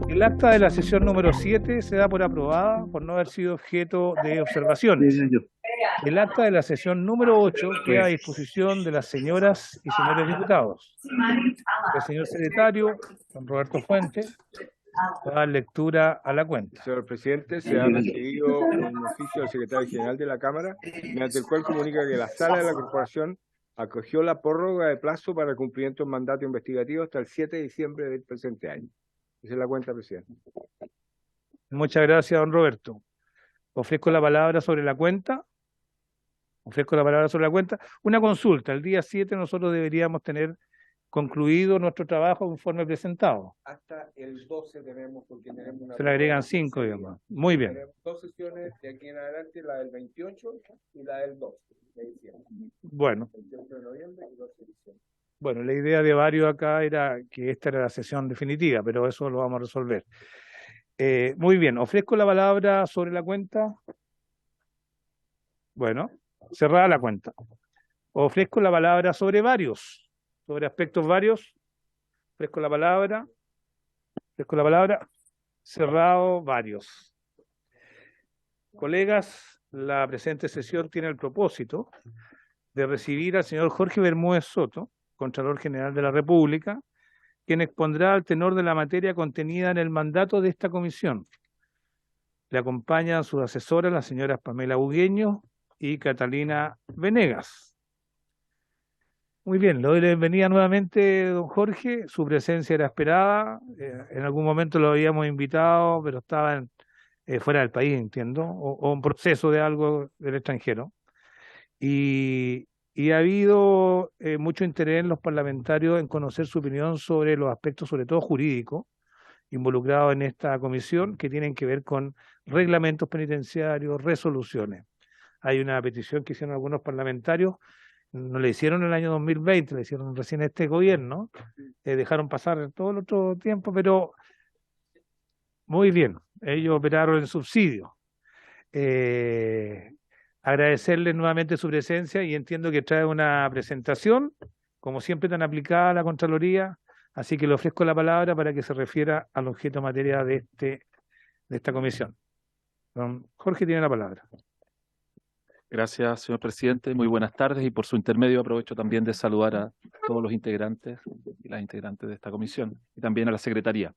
El acta de la sesión número 7 se da por aprobada por no haber sido objeto de observaciones. El acta de la sesión número 8 queda a disposición de las señoras y señores diputados. El señor secretario, don Roberto Fuentes, va a dar lectura a la cuenta. Señor presidente, se ha recibido un oficio del secretario general de la Cámara, mediante el cual comunica que la Sala de la Corporación acogió la prórroga de plazo para el cumplimiento del mandato investigativo hasta el 7 de diciembre del presente año. Esa es la cuenta, presidente. Muchas gracias, don Roberto. Ofrezco la palabra sobre la cuenta. Una consulta. El día 7 nosotros deberíamos tener concluido nuestro trabajo conforme presentado. Hasta el 12 tenemos, porque tenemos una... Se le agregan 5, digamos. Muy bien. Tenemos 2 sesiones de aquí en adelante, la del 28 y la del 12 de diciembre. Bueno. 28 de noviembre y 12 de diciembre. Bueno, la idea de varios acá era que esta era la sesión definitiva, pero eso lo vamos a resolver. Muy bien, ofrezco la palabra sobre la cuenta. Bueno, cerrada la cuenta. Ofrezco la palabra sobre varios, sobre aspectos varios. Ofrezco la palabra. Cerrado varios. Colegas, la presente sesión tiene el propósito de recibir al señor Jorge Bermúdez Soto, Contralor General de la República, quien expondrá el tenor de la materia contenida en el mandato de esta comisión. Le acompañan sus asesoras, las señoras Pamela Bugueño y Catalina Venegas. Muy bien, le doy la bienvenida nuevamente, don Jorge. Su presencia era esperada. En algún momento lo habíamos invitado, pero estaba fuera del país, entiendo, o un proceso de algo del extranjero. Y ha habido mucho interés en los parlamentarios en conocer su opinión sobre los aspectos, sobre todo jurídicos, involucrados en esta comisión, que tienen que ver con reglamentos penitenciarios, resoluciones. Hay una petición que hicieron algunos parlamentarios, no le hicieron en el año 2020, le hicieron recién este gobierno, dejaron pasar todo el otro tiempo, pero muy bien, ellos operaron en subsidio. Agradecerles nuevamente su presencia y entiendo que trae una presentación, como siempre tan aplicada a la Contraloría, así que le ofrezco la palabra para que se refiera al objeto materia de esta comisión. Don Jorge tiene la palabra. Gracias, señor presidente. Muy buenas tardes y por su intermedio aprovecho también de saludar a todos los integrantes y las integrantes de esta comisión y también a la Secretaría.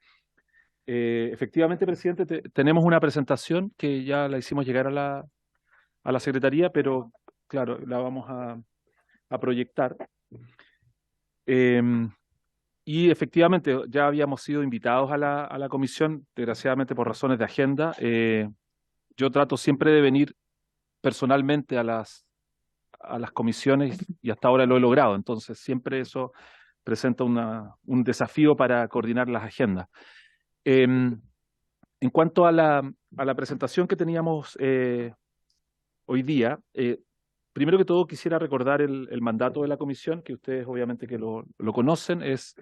Efectivamente, presidente, tenemos una presentación que ya la hicimos llegar a la Secretaría, pero claro, la vamos a proyectar. Y efectivamente ya habíamos sido invitados a la comisión, desgraciadamente por razones de agenda. Yo trato siempre de venir personalmente a las comisiones y hasta ahora lo he logrado, entonces siempre eso presenta un desafío para coordinar las agendas. En cuanto a la presentación que teníamos hoy día, primero que todo quisiera recordar el mandato de la comisión, que ustedes obviamente que lo conocen, es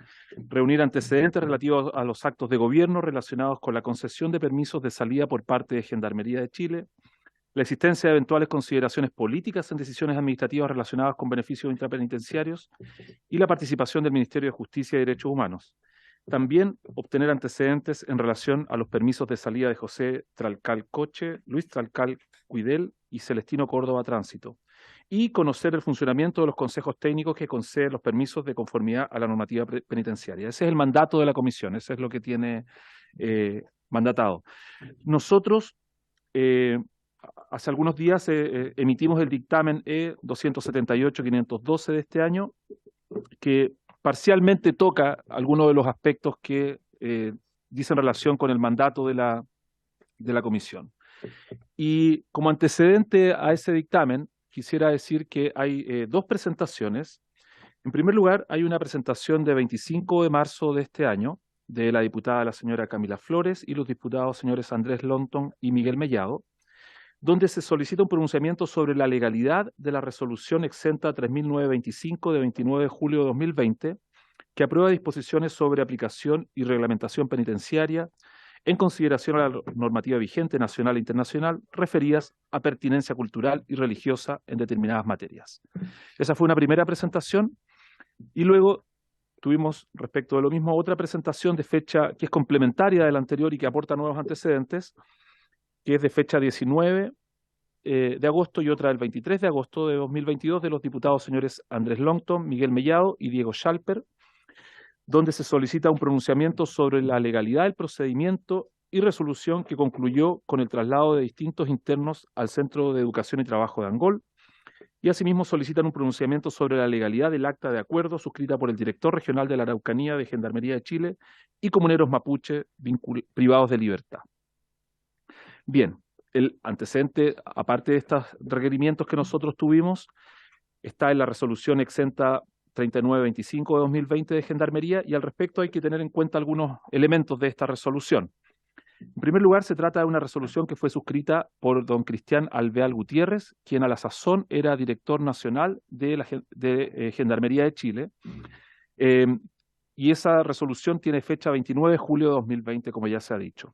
reunir antecedentes relativos a los actos de gobierno relacionados con la concesión de permisos de salida por parte de Gendarmería de Chile, la existencia de eventuales consideraciones políticas en decisiones administrativas relacionadas con beneficios intrapenitenciarios y la participación del Ministerio de Justicia y Derechos Humanos. También obtener antecedentes en relación a los permisos de salida de José Tralcal Coche, Luis Tralcal Cuidel y Celestino Córdoba Tránsito. Y conocer el funcionamiento de los consejos técnicos que conceden los permisos de conformidad a la normativa penitenciaria. Ese es el mandato de la comisión, ese es lo que tiene mandatado. Nosotros, hace algunos días emitimos el dictamen E-278-512 de este año, que parcialmente toca algunos de los aspectos que dicen relación con el mandato de la comisión. Y como antecedente a ese dictamen, quisiera decir que hay dos presentaciones. En primer lugar, hay una presentación de 25 de marzo de este año de la diputada la señora Camila Flores y los diputados señores Andrés Lonton y Miguel Mellado, donde se solicita un pronunciamiento sobre la legalidad de la resolución exenta 3925 de 29 de julio de 2020, que aprueba disposiciones sobre aplicación y reglamentación penitenciaria, en consideración a la normativa vigente nacional e internacional referidas a pertinencia cultural y religiosa en determinadas materias. Esa fue una primera presentación y luego tuvimos, respecto de lo mismo, otra presentación de fecha que es complementaria de la anterior y que aporta nuevos antecedentes, que es de fecha 19 de agosto y otra del 23 de agosto de 2022 de los diputados señores Andrés Longton, Miguel Mellado y Diego Schalper, donde se solicita un pronunciamiento sobre la legalidad del procedimiento y resolución que concluyó con el traslado de distintos internos al Centro de Educación y Trabajo de Angol, y asimismo solicitan un pronunciamiento sobre la legalidad del acta de acuerdo suscrita por el director regional de la Araucanía de Gendarmería de Chile y comuneros mapuche privados de libertad. Bien, el antecedente, aparte de estos requerimientos que nosotros tuvimos, está en la resolución exenta 3925 de 2020 de Gendarmería, y al respecto hay que tener en cuenta algunos elementos de esta resolución. En primer lugar, se trata de una resolución que fue suscrita por don Cristian Alvear Gutiérrez, quien a la sazón era director nacional de Gendarmería de Chile, y esa resolución tiene fecha 29 de julio de 2020, como ya se ha dicho.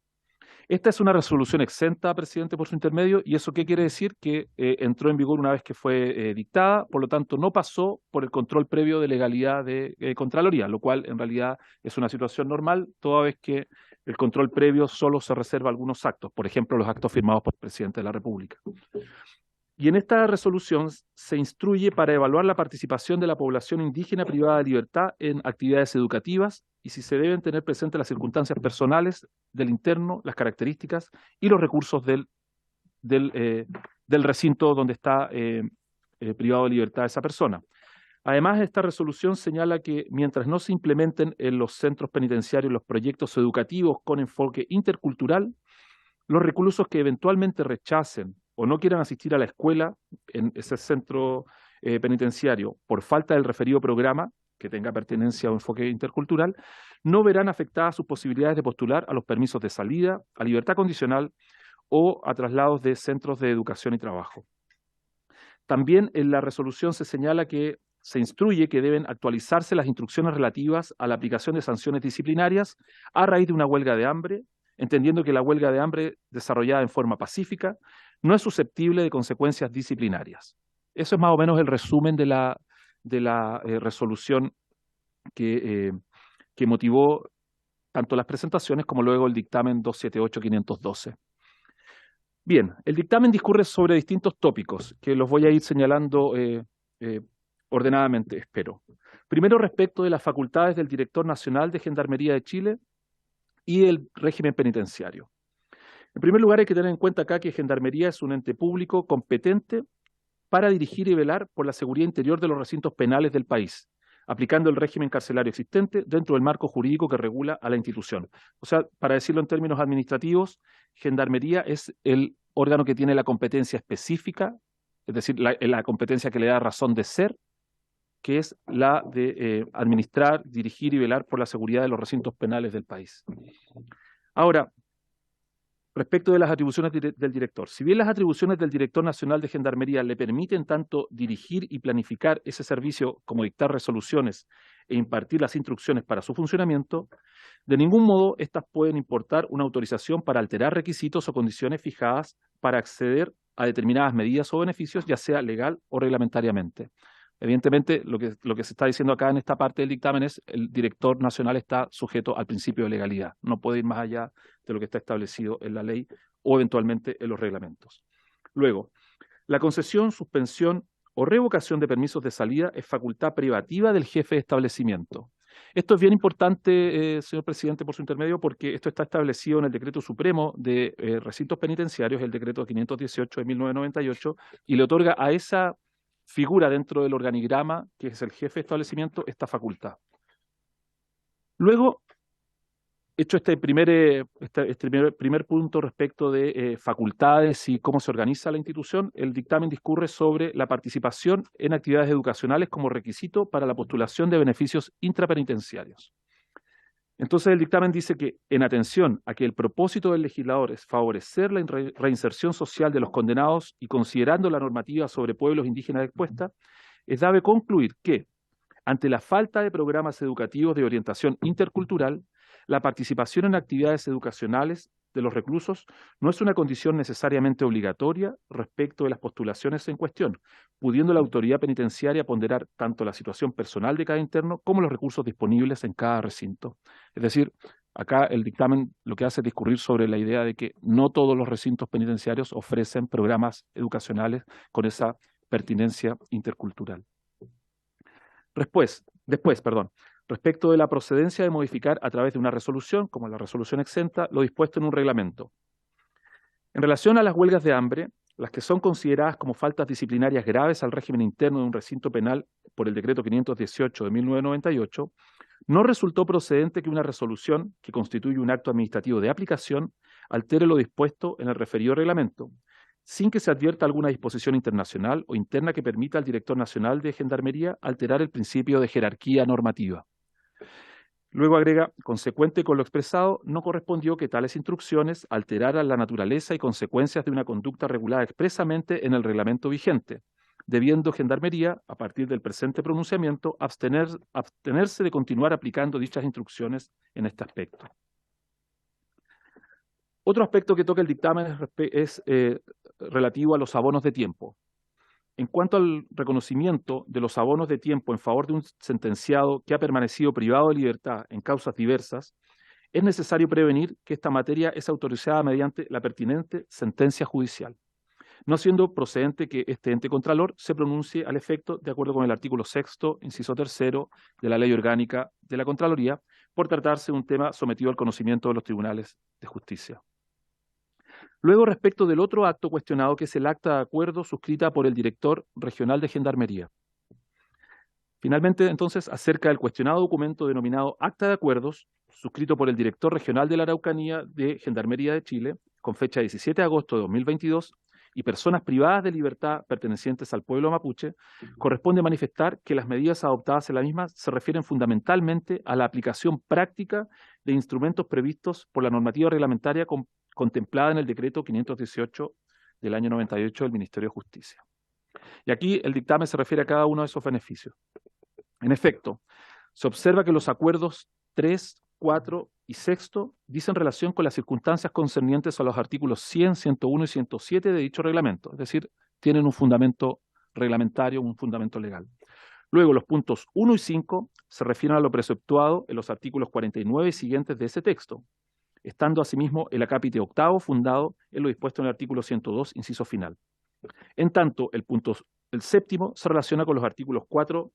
Esta es una resolución exenta, presidente, por su intermedio, y ¿eso qué quiere decir? Que entró en vigor una vez que fue dictada, por lo tanto no pasó por el control previo de legalidad de Contraloría, lo cual en realidad es una situación normal, toda vez que el control previo solo se reserva a algunos actos, por ejemplo, los actos firmados por el presidente de la República. Y en esta resolución se instruye para evaluar la participación de la población indígena privada de libertad en actividades educativas y si se deben tener presentes las circunstancias personales del interno, las características y los recursos del recinto donde está privado de libertad esa persona. Además, esta resolución señala que mientras no se implementen en los centros penitenciarios los proyectos educativos con enfoque intercultural, los reclusos que eventualmente rechacen o no quieran asistir a la escuela en ese centro penitenciario por falta del referido programa que tenga pertenencia o enfoque intercultural, no verán afectadas sus posibilidades de postular a los permisos de salida, a libertad condicional o a traslados de centros de educación y trabajo. También en la resolución se señala que se instruye que deben actualizarse las instrucciones relativas a la aplicación de sanciones disciplinarias a raíz de una huelga de hambre, entendiendo que la huelga de hambre desarrollada en forma pacífica no es susceptible de consecuencias disciplinarias. Eso es más o menos el resumen de la resolución que motivó tanto las presentaciones como luego el dictamen 278-512. Bien, el dictamen discurre sobre distintos tópicos que los voy a ir señalando ordenadamente, espero. Primero, respecto de las facultades del Director Nacional de Gendarmería de Chile y el régimen penitenciario. En primer lugar, hay que tener en cuenta acá que Gendarmería es un ente público competente para dirigir y velar por la seguridad interior de los recintos penales del país, aplicando el régimen carcelario existente dentro del marco jurídico que regula a la institución. O sea, para decirlo en términos administrativos, Gendarmería es el órgano que tiene la competencia específica, es decir, la competencia que le da razón de ser, que es la de administrar, dirigir y velar por la seguridad de los recintos penales del país. Ahora, respecto de las atribuciones del director. Si bien las atribuciones del Director Nacional de Gendarmería le permiten tanto dirigir y planificar ese servicio como dictar resoluciones e impartir las instrucciones para su funcionamiento, de ningún modo estas pueden importar una autorización para alterar requisitos o condiciones fijadas para acceder a determinadas medidas o beneficios, ya sea legal o reglamentariamente. Evidentemente, lo que se está diciendo acá en esta parte del dictamen es el director nacional está sujeto al principio de legalidad. No puede ir más allá de lo que está establecido en la ley o eventualmente en los reglamentos. Luego, la concesión, suspensión o revocación de permisos de salida es facultad privativa del jefe de establecimiento. Esto es bien importante, señor presidente, por su intermedio, porque esto está establecido en el Decreto Supremo de Recintos Penitenciarios, el Decreto 518 de 1998, y le otorga a esa figura dentro del organigrama, que es el jefe de establecimiento, esta facultad. Luego, hecho este primer punto respecto de facultades y cómo se organiza la institución, el dictamen discurre sobre la participación en actividades educacionales como requisito para la postulación de beneficios intrapenitenciarios. Entonces el dictamen dice que, en atención a que el propósito del legislador es favorecer la reinserción social de los condenados y considerando la normativa sobre pueblos indígenas expuesta, es dable concluir que, ante la falta de programas educativos de orientación intercultural, la participación en actividades educacionales de los reclusos no es una condición necesariamente obligatoria respecto de las postulaciones en cuestión, pudiendo la autoridad penitenciaria ponderar tanto la situación personal de cada interno como los recursos disponibles en cada recinto. Es decir, acá el dictamen lo que hace es discurrir sobre la idea de que no todos los recintos penitenciarios ofrecen programas educacionales con esa pertinencia intercultural. Después, respecto de la procedencia de modificar a través de una resolución, como la resolución exenta, lo dispuesto en un reglamento. En relación a las huelgas de hambre, las que son consideradas como faltas disciplinarias graves al régimen interno de un recinto penal por el decreto 518 de 1998, no resultó procedente que una resolución, que constituye un acto administrativo de aplicación, altere lo dispuesto en el referido reglamento, sin que se advierta alguna disposición internacional o interna que permita al director nacional de Gendarmería alterar el principio de jerarquía normativa. Luego agrega, consecuente con lo expresado, no correspondió que tales instrucciones alteraran la naturaleza y consecuencias de una conducta regulada expresamente en el reglamento vigente, debiendo Gendarmería, a partir del presente pronunciamiento, abstenerse de continuar aplicando dichas instrucciones en este aspecto. Otro aspecto que toca el dictamen es relativo a los abonos de tiempo. En cuanto al reconocimiento de los abonos de tiempo en favor de un sentenciado que ha permanecido privado de libertad en causas diversas, es necesario prevenir que esta materia es autorizada mediante la pertinente sentencia judicial, no siendo procedente que este ente contralor se pronuncie al efecto de acuerdo con el artículo 6º, inciso 3º de la Ley Orgánica de la Contraloría, por tratarse de un tema sometido al conocimiento de los tribunales de justicia. Luego, respecto del otro acto cuestionado, que es el acta de acuerdo suscrita por el director regional de Gendarmería. Finalmente, entonces, acerca del cuestionado documento denominado Acta de Acuerdos, suscrito por el director regional de la Araucanía de Gendarmería de Chile, con fecha 17 de agosto de 2022, y personas privadas de libertad pertenecientes al pueblo mapuche, corresponde manifestar que las medidas adoptadas en la misma se refieren fundamentalmente a la aplicación práctica de instrumentos previstos por la normativa reglamentaria contemplada en el decreto 518 del año 98 del Ministerio de Justicia. Y aquí el dictamen se refiere a cada uno de esos beneficios. En efecto, se observa que los acuerdos 3, 4 y 6 dicen relación con las circunstancias concernientes a los artículos 100, 101 y 107 de dicho reglamento, es decir, tienen un fundamento reglamentario, un fundamento legal. Luego, los puntos 1 y 5 se refieren a lo preceptuado en los artículos 49 y siguientes de ese texto, estando asimismo el acápite octavo fundado en lo dispuesto en el artículo 102, inciso final. En tanto, el séptimo se relaciona con los artículos 4,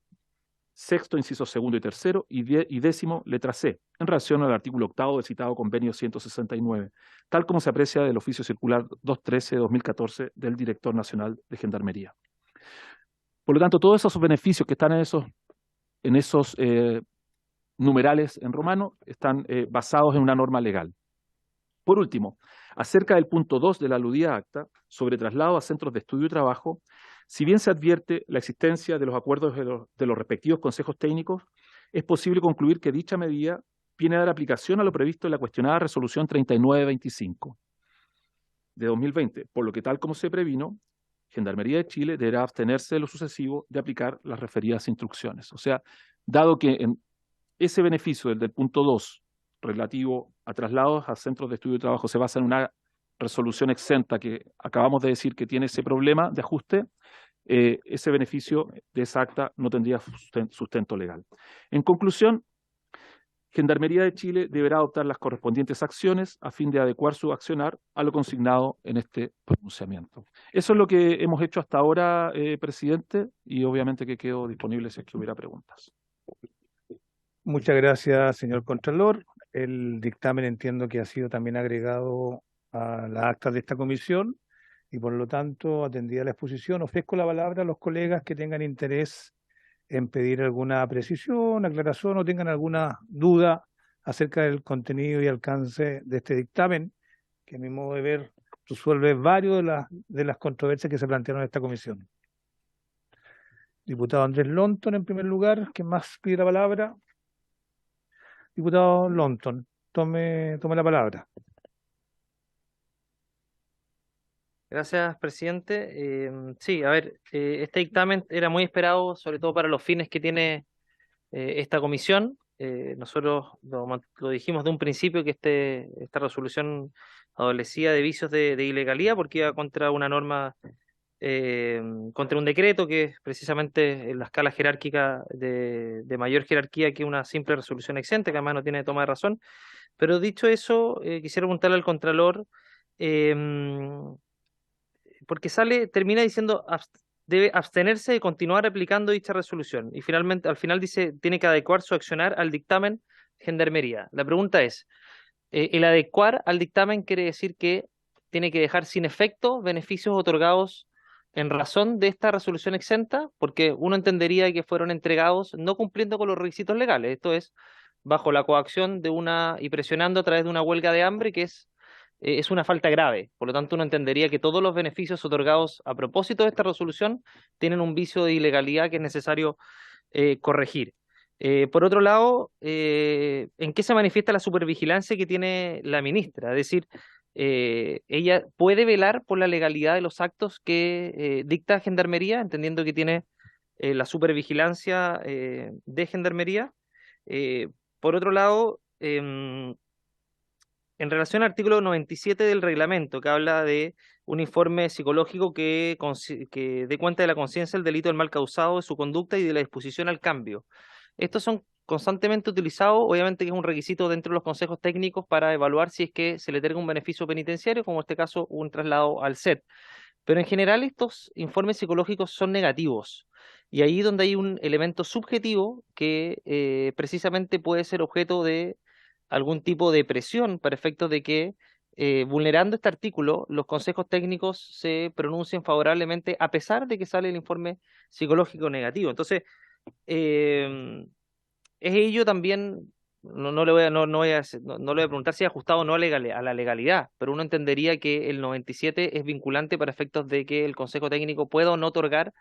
sexto, inciso segundo y tercero, y décimo, letra C, en relación al artículo octavo del citado convenio 169, tal como se aprecia del oficio circular 213-2014 del director nacional de Gendarmería. Por lo tanto, todos esos beneficios que están en esos numerales en romano están basados en una norma legal. Por último, acerca del punto 2 de la aludida acta, sobre traslado a centros de estudio y trabajo, si bien se advierte la existencia de los acuerdos de los respectivos consejos técnicos, es posible concluir que dicha medida viene a dar aplicación a lo previsto en la cuestionada resolución 3925 de 2020, por lo que, tal como se previno, Gendarmería de Chile deberá abstenerse de lo sucesivo de aplicar las referidas instrucciones. O sea, dado que en ese beneficio del punto 2 relativo a traslados a centros de estudio y trabajo se basa en una resolución exenta que acabamos de decir que tiene ese problema de ajuste, ese beneficio de esa acta no tendría sustento legal. En conclusión, Gendarmería de Chile deberá adoptar las correspondientes acciones a fin de adecuar su accionar a lo consignado en este pronunciamiento. Eso es lo que hemos hecho hasta ahora, presidente, y obviamente que quedo disponible si es que hubiera preguntas. Muchas gracias, señor Contralor. El dictamen entiendo que ha sido también agregado a las actas de esta comisión y por lo tanto, atendida la exposición, ofrezco la palabra a los colegas que tengan interés en pedir alguna precisión, aclaración o tengan alguna duda acerca del contenido y alcance de este dictamen, que a mi modo de ver resuelve varios de las controversias que se plantearon en esta comisión. Diputado Andrés Lonton, en primer lugar, ¿quién más pide la palabra? Diputado Lonton, tome la palabra. Gracias, presidente. Sí, a ver, este dictamen era muy esperado, sobre todo para los fines que tiene esta comisión. nosotros lo dijimos de un principio que esta resolución adolecía de vicios de ilegalidad porque iba contra una norma, contra un decreto que es precisamente en la escala jerárquica de mayor jerarquía que una simple resolución exente, que además no tiene toma de razón. Pero dicho eso, quisiera preguntarle al Contralor, porque termina diciendo debe abstenerse de continuar aplicando dicha resolución. Y finalmente, al final dice, tiene que adecuar su accionar al dictamen Gendarmería. La pregunta es, el adecuar al dictamen quiere decir que tiene que dejar sin efecto beneficios otorgados en razón de esta resolución exenta, porque uno entendería que fueron entregados no cumpliendo con los requisitos legales, esto es, bajo la coacción y presionando a través de una huelga de hambre, que es una falta grave. Por lo tanto, uno entendería que todos los beneficios otorgados a propósito de esta resolución tienen un vicio de ilegalidad que es necesario corregir. Por otro lado, ¿en qué se manifiesta la supervigilancia que tiene la ministra? Es decir, ella puede velar por la legalidad de los actos que dicta Gendarmería, entendiendo que tiene la supervigilancia de Gendarmería. Eh, por otro lado, en relación al artículo 97 del reglamento, que habla de un informe psicológico que dé cuenta de la conciencia del delito del mal causado, de su conducta y de la disposición al cambio. Estos son constantemente utilizados, obviamente que es un requisito dentro de los consejos técnicos para evaluar si es que se le otorga un beneficio penitenciario, como en este caso un traslado al SET. Pero en general estos informes psicológicos son negativos. Y ahí donde hay un elemento subjetivo que precisamente puede ser objeto de algún tipo de presión para efectos de que, vulnerando este artículo, los consejos técnicos se pronuncien favorablemente a pesar de que sale el informe psicológico negativo. Entonces, es ello también, no le voy a, no voy a, no le voy a preguntar si es ajustado o no a la legalidad, pero uno entendería que el 97 es vinculante para efectos de que el Consejo Técnico pueda o no otorgar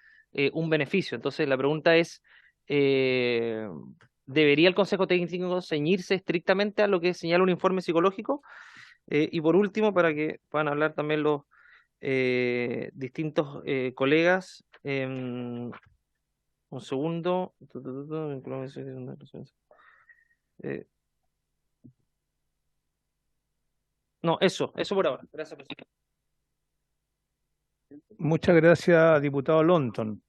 un beneficio. Entonces, la pregunta es, eh, ¿debería el Consejo Técnico ceñirse estrictamente a lo que señala un informe psicológico? Y por último, para que puedan hablar también los distintos colegas, un segundo. Eh, no, eso por ahora. Gracias, presidente. Muchas gracias, diputado Lonton.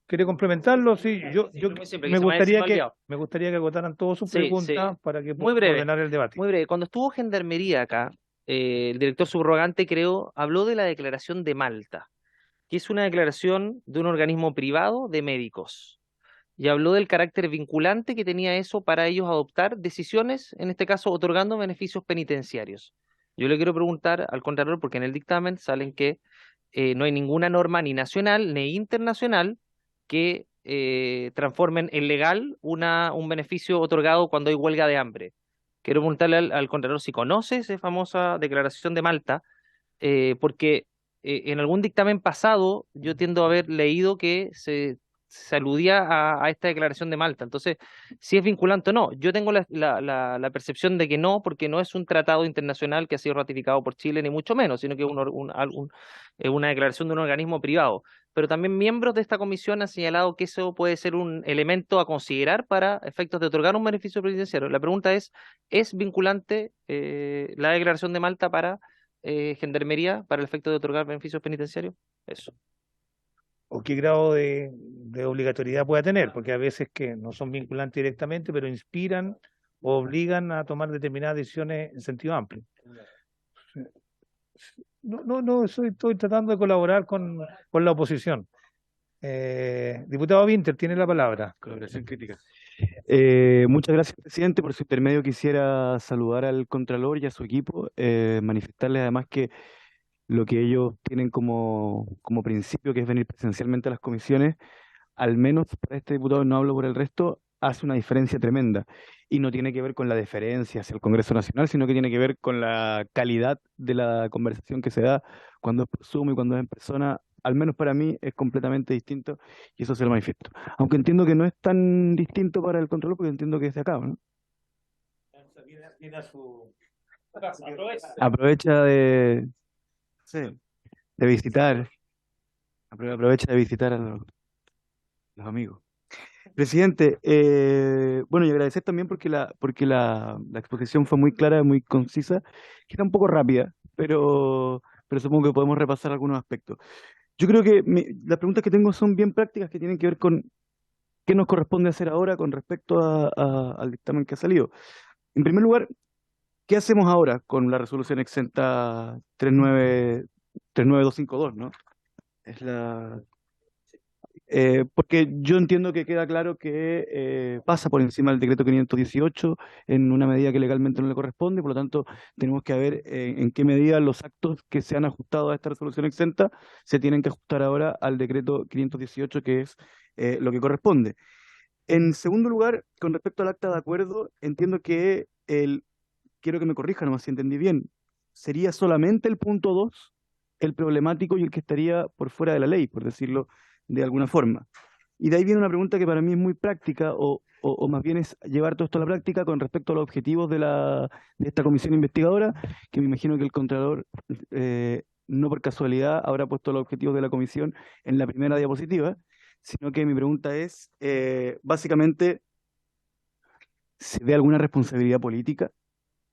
¿Quiere complementarlo? Sí, yo Muy simple, me que se me haya gustaría que olvidado. me gustaría que agotaran todas sus Sí, preguntas sí. para que Muy podamos breve. ordenar el debate. Muy breve. Cuando estuvo Gendarmería acá, el director subrogante, creo, habló de la declaración de Malta, que es una declaración de un organismo privado de médicos. Y habló del carácter vinculante que tenía eso para ellos adoptar decisiones, en este caso otorgando beneficios penitenciarios. Yo le quiero preguntar al Contralor, porque en el dictamen salen que no hay ninguna norma ni nacional ni internacional que transformen en legal un beneficio otorgado cuando hay huelga de hambre. Quiero preguntarle al Contralor si conoce esa famosa declaración de Malta, porque en algún dictamen pasado yo tiendo a haber leído que se aludía a esta declaración de Malta. Entonces, si es vinculante o no, yo tengo la percepción de que no, porque no es un tratado internacional que ha sido ratificado por Chile, ni mucho menos, sino que es una declaración de un organismo privado. Pero también miembros de esta comisión han señalado que eso puede ser un elemento a considerar para efectos de otorgar un beneficio penitenciario. La pregunta ¿es vinculante la declaración de Malta para Gendarmería para el efecto de otorgar beneficios penitenciarios? Eso. ¿O qué grado de obligatoriedad pueda tener? Porque a veces que no son vinculantes directamente, pero inspiran o obligan a tomar determinadas decisiones en sentido amplio. No, estoy tratando de colaborar con la oposición. Diputado Winter, tiene la palabra. Colaboración crítica. Muchas gracias, presidente. Por su intermedio quisiera saludar al Contralor y a su equipo, manifestarles además que lo que ellos tienen como principio, que es venir presencialmente a las comisiones, al menos para este diputado, no hablo por el resto, hace una diferencia tremenda. Y no tiene que ver con la deferencia hacia el Congreso Nacional, sino que tiene que ver con la calidad de la conversación que se da cuando es por Zoom y cuando es en persona. Al menos para mí es completamente distinto y eso se lo manifiesto. Aunque entiendo que no es tan distinto para el Contralor, porque entiendo que es de acá, ¿no? Aprovecha de visitar, aprovecha de visitar a los amigos. Presidente, bueno, y agradecer también porque la exposición fue muy clara, muy concisa, queda un poco rápida, pero supongo que podemos repasar algunos aspectos. Yo creo que las preguntas que tengo son bien prácticas, que tienen que ver con qué nos corresponde hacer ahora con respecto al dictamen que ha salido. En primer lugar, ¿qué hacemos ahora con la resolución exenta 39252, ¿no? Es porque yo entiendo que queda claro que pasa por encima del decreto 518 en una medida que legalmente no le corresponde, por lo tanto tenemos que ver en qué medida los actos que se han ajustado a esta resolución exenta se tienen que ajustar ahora al decreto 518, que es lo que corresponde. En segundo lugar, con respecto al acta de acuerdo, entiendo que quiero que me corrijan, nomás si entendí bien, sería solamente el punto 2 el problemático y el que estaría por fuera de la ley, por decirlo de alguna forma. Y de ahí viene una pregunta que para mí es muy práctica, o más bien es llevar todo esto a la práctica con respecto a los objetivos de esta comisión investigadora, que me imagino que el Contralor, no por casualidad, habrá puesto los objetivos de la comisión en la primera diapositiva, sino que mi pregunta es, básicamente, ¿se ve alguna responsabilidad política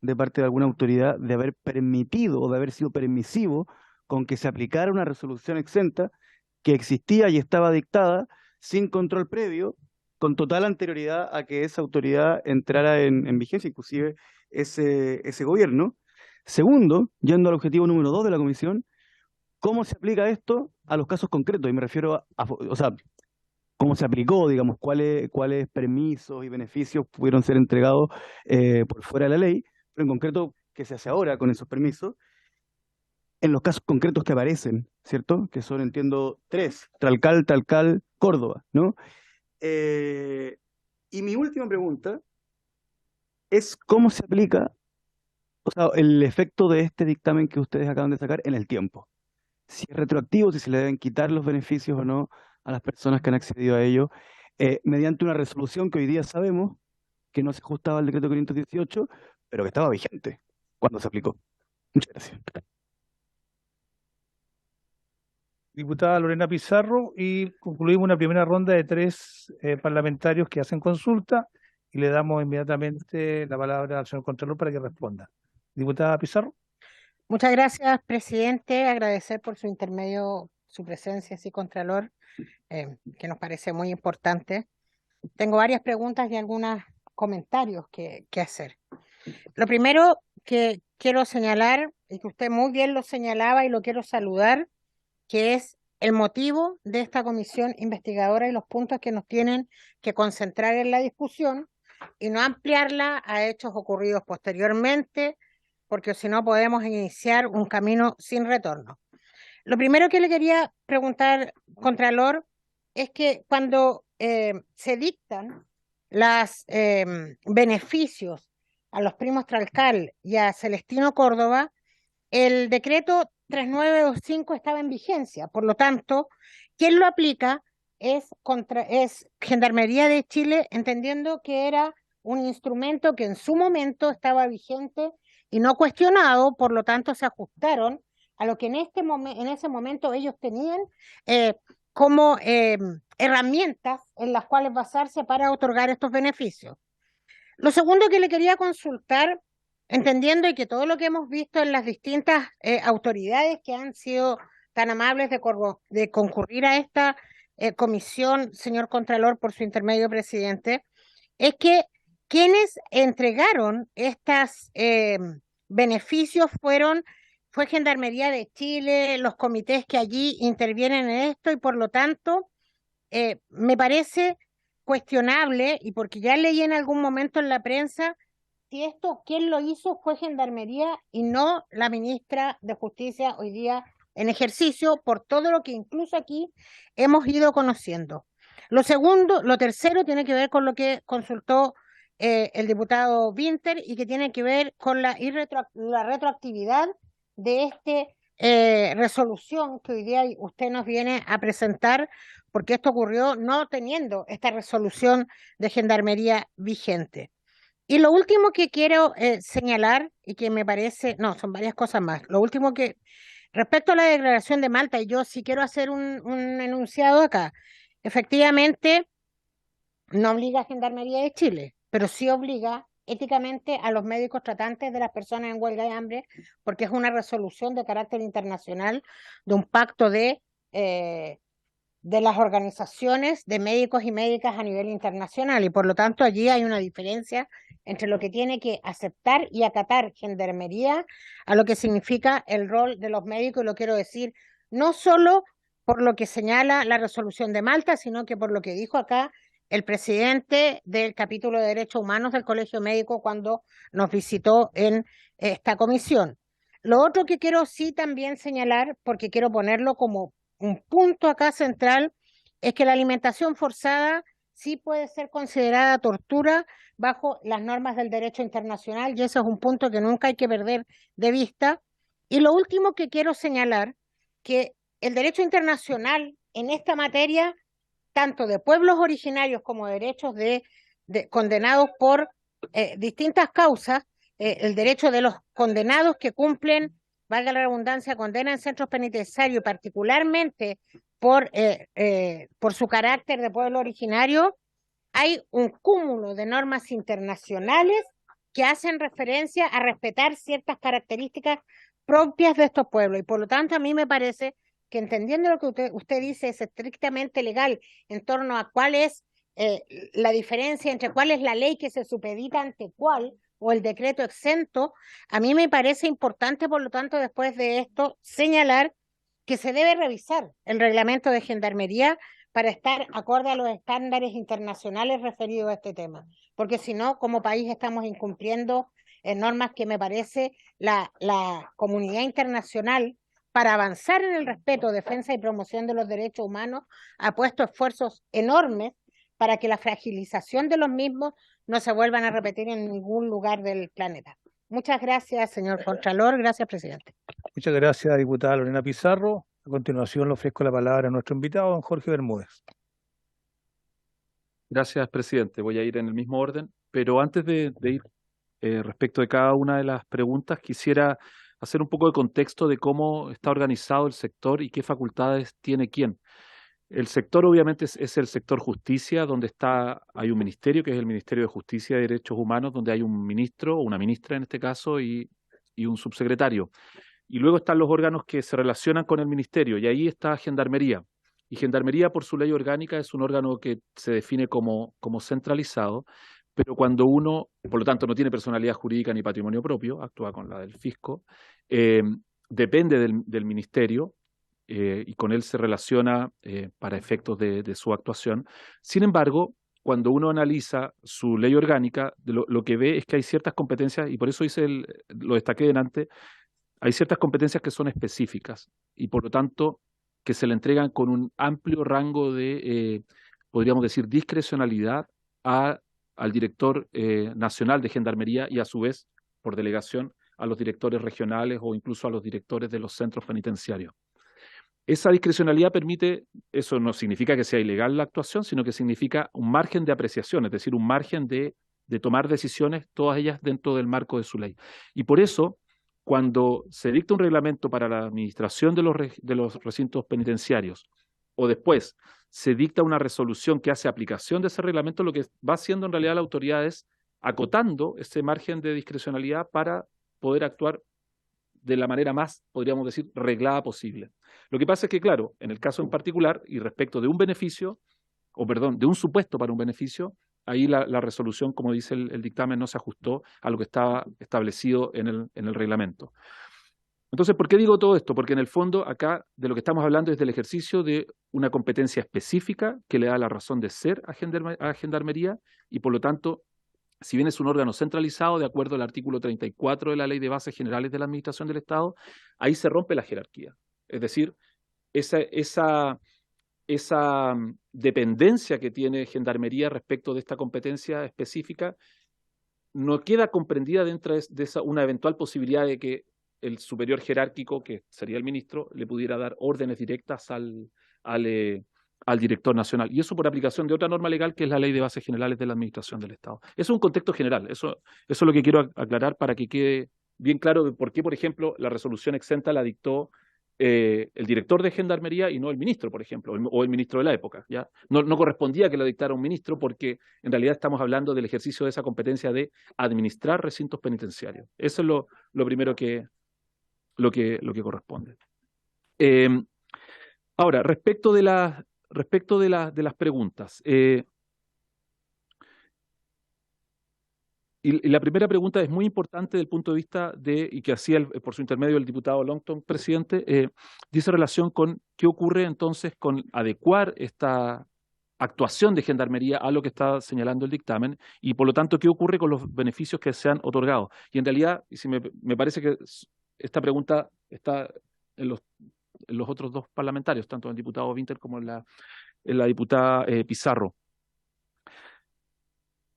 de parte de alguna autoridad de haber permitido o de haber sido permisivo con que se aplicara una resolución exenta que existía y estaba dictada sin control previo, con total anterioridad a que esa autoridad entrara en vigencia, inclusive ese gobierno? Segundo, yendo al objetivo número 2 de la comisión, ¿cómo se aplica esto a los casos concretos? Y me refiero o sea, cómo se aplicó, digamos, cuáles permisos y beneficios pudieron ser entregados por fuera de la ley, pero en concreto, ¿qué se hace ahora con esos permisos? En los casos concretos que aparecen, ¿cierto? Que son, entiendo, 3: Tralcal, Talcal, Córdoba, ¿no? Y mi última pregunta es cómo se aplica, o sea, el efecto de este dictamen que ustedes acaban de sacar en el tiempo. Si es retroactivo, si se le deben quitar los beneficios o no a las personas que han accedido a ello, mediante una resolución que hoy día sabemos que no se ajustaba al decreto 518, pero que estaba vigente cuando se aplicó. Muchas gracias. Diputada Lorena Pizarro, y concluimos una primera ronda de 3 parlamentarios que hacen consulta y le damos inmediatamente la palabra al señor Contralor para que responda. Diputada Pizarro. Muchas gracias, presidente. Agradecer por su intermedio, su presencia, sí, Contralor, que nos parece muy importante. Tengo varias preguntas y algunos comentarios que hacer. Lo primero que quiero señalar, y que usted muy bien lo señalaba y lo quiero saludar, que es el motivo de esta comisión investigadora y los puntos que nos tienen que concentrar en la discusión y no ampliarla a hechos ocurridos posteriormente, porque si no podemos iniciar un camino sin retorno. Lo primero que le quería preguntar, Contralor, es que cuando se dictan los beneficios a los primos Tralcal y a Celestino Córdoba, el decreto 3925 estaba en vigencia, por lo tanto, quien lo aplica es Gendarmería de Chile, entendiendo que era un instrumento que en su momento estaba vigente y no cuestionado, por lo tanto se ajustaron a lo que en ese momento ellos tenían como herramientas en las cuales basarse para otorgar estos beneficios. Lo segundo que le quería consultar, entendiendo y que todo lo que hemos visto en las distintas autoridades que han sido tan amables de concurrir a esta comisión, señor Contralor, por su intermedio, presidente, es que quienes entregaron estos beneficios fue Gendarmería de Chile, los comités que allí intervienen en esto, y por lo tanto me parece cuestionable, y porque ya leí en algún momento en la prensa, si esto quien lo hizo fue Gendarmería y no la ministra de Justicia hoy día en ejercicio, por todo lo que incluso aquí hemos ido conociendo. Lo tercero tiene que ver con lo que consultó el diputado Winter y que tiene que ver con la retroactividad de esta resolución que hoy día usted nos viene a presentar, porque esto ocurrió no teniendo esta resolución de Gendarmería vigente. Y lo último que quiero señalar, y que me parece, no, son varias cosas más. Lo último que, respecto a la declaración de Malta, y yo sí quiero hacer un enunciado acá. Efectivamente, no obliga a Gendarmería de Chile, pero sí obliga éticamente a los médicos tratantes de las personas en huelga de hambre, porque es una resolución de carácter internacional de un pacto de las organizaciones de médicos y médicas a nivel internacional, y por lo tanto allí hay una diferencia entre lo que tiene que aceptar y acatar Gendarmería a lo que significa el rol de los médicos, y lo quiero decir no solo por lo que señala la resolución de Malta, sino que por lo que dijo acá el presidente del capítulo de Derechos Humanos del Colegio Médico cuando nos visitó en esta comisión. Lo otro que quiero sí también señalar, porque quiero ponerlo como un punto acá central, es que la alimentación forzada sí puede ser considerada tortura bajo las normas del derecho internacional, y ese es un punto que nunca hay que perder de vista. Y lo último que quiero señalar, que el derecho internacional en esta materia, tanto de pueblos originarios como de derechos de condenados por distintas causas, el derecho de los condenados que cumplen, valga la redundancia, condena en centros penitenciarios, particularmente por su carácter de pueblo originario, hay un cúmulo de normas internacionales que hacen referencia a respetar ciertas características propias de estos pueblos. Y por lo tanto, a mí me parece que, entendiendo lo que usted dice es estrictamente legal en torno a cuál es la diferencia entre cuál es la ley que se supedita ante cuál, o el decreto exento, a mí me parece importante, por lo tanto, después de esto, señalar que se debe revisar el reglamento de Gendarmería para estar acorde a los estándares internacionales referidos a este tema, porque si no, como país estamos incumpliendo normas que me parece la comunidad internacional, para avanzar en el respeto, defensa y promoción de los derechos humanos, ha puesto esfuerzos enormes para que la fragilización de los mismos no se vuelvan a repetir en ningún lugar del planeta. Muchas gracias, señor Contralor. Gracias, presidente. Muchas gracias, diputada Lorena Pizarro. A continuación le ofrezco la palabra a nuestro invitado, don Jorge Bermúdez. Gracias, presidente. Voy a ir en el mismo orden, pero antes de ir respecto de cada una de las preguntas, quisiera hacer un poco de contexto de cómo está organizado el sector y qué facultades tiene quién. El sector obviamente es el sector justicia, donde hay un ministerio, que es el Ministerio de Justicia y Derechos Humanos, donde hay un ministro o una ministra en este caso y un subsecretario. Y luego están los órganos que se relacionan con el ministerio, y ahí está Gendarmería. Y Gendarmería, por su ley orgánica, es un órgano que se define como centralizado, pero cuando uno, por lo tanto, no tiene personalidad jurídica ni patrimonio propio, actúa con la del fisco, depende del ministerio, y con él se relaciona para efectos de su actuación. Sin embargo, cuando uno analiza su ley orgánica, lo que ve es que hay ciertas competencias, y por eso lo destaqué delante, hay ciertas competencias que son específicas y por lo tanto que se le entregan con un amplio rango de, podríamos decir, discrecionalidad al director nacional de Gendarmería y a su vez, por delegación, a los directores regionales o incluso a los directores de los centros penitenciarios. Esa discrecionalidad permite, eso no significa que sea ilegal la actuación, sino que significa un margen de apreciación, es decir, un margen de tomar decisiones, todas ellas dentro del marco de su ley. Y por eso, cuando se dicta un reglamento para la administración de los recintos penitenciarios, o después se dicta una resolución que hace aplicación de ese reglamento, lo que va haciendo en realidad la autoridad es acotando ese margen de discrecionalidad para poder actuar de la manera más, podríamos decir, reglada posible. Lo que pasa es que, claro, en el caso en particular, y respecto de un beneficio, de un supuesto para un beneficio, ahí la resolución, como dice el dictamen, no se ajustó a lo que estaba establecido en el reglamento. Entonces, ¿por qué digo todo esto? Porque en el fondo acá de lo que estamos hablando es del ejercicio de una competencia específica que le da la razón de ser a Gendarmería y por lo tanto, si bien es un órgano centralizado de acuerdo al artículo 34 de la Ley de Bases Generales de la Administración del Estado, ahí se rompe la jerarquía. Es decir, esa dependencia que tiene Gendarmería respecto de esta competencia específica no queda comprendida dentro de una eventual posibilidad de que el superior jerárquico, que sería el ministro, le pudiera dar órdenes directas al director nacional. Y eso por aplicación de otra norma legal que es la Ley de Bases Generales de la Administración del Estado. Eso es un contexto general. Eso es lo que quiero aclarar para que quede bien claro de por qué, por ejemplo, la resolución exenta la dictó el director de Gendarmería y no el ministro, por ejemplo, o el ministro de la época, ¿ya? No correspondía que lo dictara un ministro porque en realidad estamos hablando del ejercicio de esa competencia de administrar recintos penitenciarios. Eso es lo primero lo que corresponde. Ahora, respecto de las preguntas. Y la primera pregunta es muy importante desde el punto de vista y que hacía por su intermedio el diputado Longton, presidente, dice relación con qué ocurre entonces con adecuar esta actuación de Gendarmería a lo que está señalando el dictamen y por lo tanto qué ocurre con los beneficios que se han otorgado. Y en realidad, me parece que esta pregunta está en los otros dos parlamentarios, tanto en el diputado Winter como en la diputada Pizarro.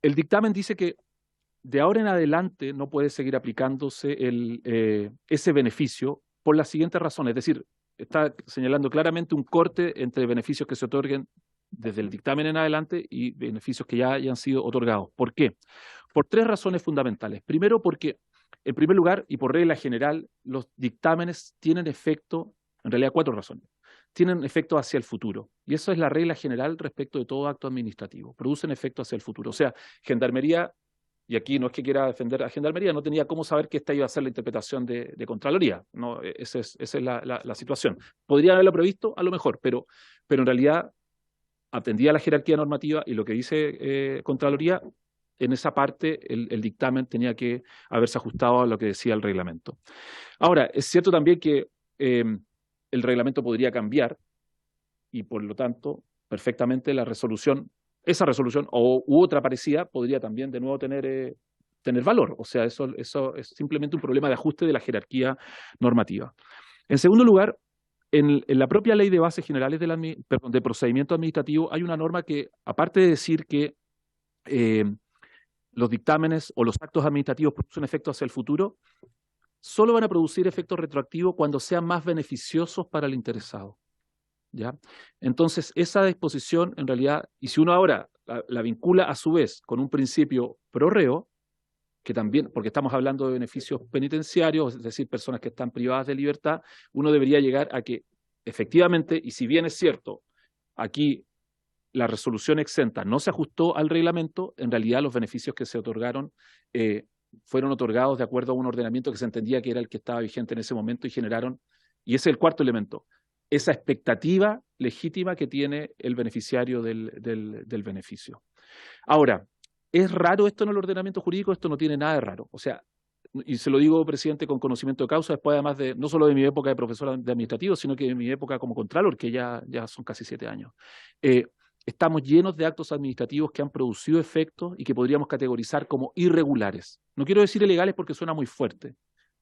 El dictamen dice que de ahora en adelante no puede seguir aplicándose ese beneficio por las siguientes razones. Es decir, está señalando claramente un corte entre beneficios que se otorguen desde el dictamen en adelante y beneficios que ya hayan sido otorgados. ¿Por qué? Por tres razones fundamentales. Primero, porque, en primer lugar, y por regla general, los dictámenes tienen efecto, en realidad cuatro razones, tienen efecto hacia el futuro. Y eso es la regla general respecto de todo acto administrativo. Producen efecto hacia el futuro. O sea, Gendarmería... Y aquí no es que quiera defender a Gendarmería, no tenía cómo saber que esta iba a ser la interpretación de Contraloría. No, esa es la situación. ¿Podría haberlo previsto? A lo mejor, pero en realidad atendía a la jerarquía normativa y lo que dice Contraloría, en esa parte el dictamen tenía que haberse ajustado a lo que decía el reglamento. Ahora, es cierto también que el reglamento podría cambiar y por lo tanto, perfectamente esa resolución u otra parecida podría también de nuevo tener valor. O sea, eso es simplemente un problema de ajuste de la jerarquía normativa. En segundo lugar, en la propia Ley de Bases Generales de Procedimiento Administrativo hay una norma que, aparte de decir que los dictámenes o los actos administrativos producen efectos hacia el futuro, solo van a producir efectos retroactivos cuando sean más beneficiosos para el interesado. ¿Ya? Entonces, esa disposición, en realidad, y si uno ahora la vincula a su vez con un principio pro reo, que también, porque estamos hablando de beneficios penitenciarios, es decir, personas que están privadas de libertad, uno debería llegar a que, efectivamente, y si bien es cierto, aquí la resolución exenta no se ajustó al reglamento, en realidad los beneficios que se otorgaron fueron otorgados de acuerdo a un ordenamiento que se entendía que era el que estaba vigente en ese momento y generaron, y ese es el cuarto elemento, esa expectativa legítima que tiene el beneficiario del beneficio. Ahora, ¿es raro esto en el ordenamiento jurídico? Esto no tiene nada de raro. O sea, y se lo digo, presidente, con conocimiento de causa, después además no solo de mi época de profesor de administrativo, sino que de mi época como contralor, que ya son casi 7 años. Estamos llenos de actos administrativos que han producido efectos y que podríamos categorizar como irregulares. No quiero decir ilegales porque suena muy fuerte.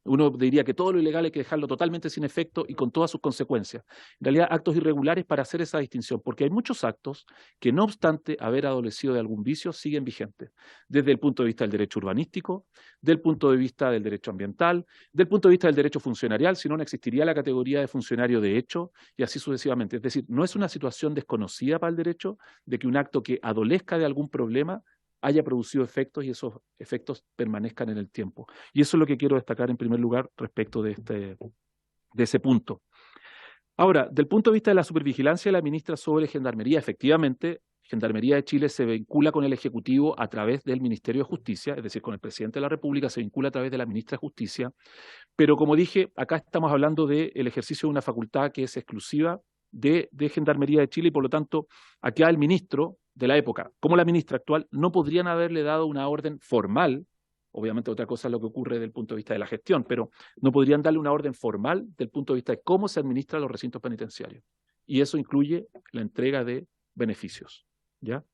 Uno diría que todo lo ilegal hay que dejarlo totalmente sin efecto y con todas sus consecuencias. En realidad, actos irregulares para hacer esa distinción, porque hay muchos actos que, no obstante haber adolecido de algún vicio, siguen vigentes, desde el punto de vista del derecho urbanístico, del punto de vista del derecho ambiental, del punto de vista del derecho funcionarial, si no, no existiría la categoría de funcionario de hecho, y así sucesivamente. Es decir, no es una situación desconocida para el derecho de que un acto que adolezca de algún problema haya producido efectos y esos efectos permanezcan en el tiempo. Y eso es lo que quiero destacar en primer lugar respecto de ese punto. Ahora, del punto de vista de la supervigilancia de la ministra sobre Gendarmería, efectivamente, Gendarmería de Chile se vincula con el Ejecutivo a través del Ministerio de Justicia, es decir, con el Presidente de la República se vincula a través de la Ministra de Justicia, pero como dije, acá estamos hablando del ejercicio de una facultad que es exclusiva de Gendarmería de Chile y por lo tanto, acá el ministro de la época, como la ministra actual, no podrían haberle dado una orden formal, obviamente otra cosa es lo que ocurre desde el punto de vista de la gestión, pero no podrían darle una orden formal desde el punto de vista de cómo se administran los recintos penitenciarios. Y eso incluye la entrega de beneficios. ¿Ya?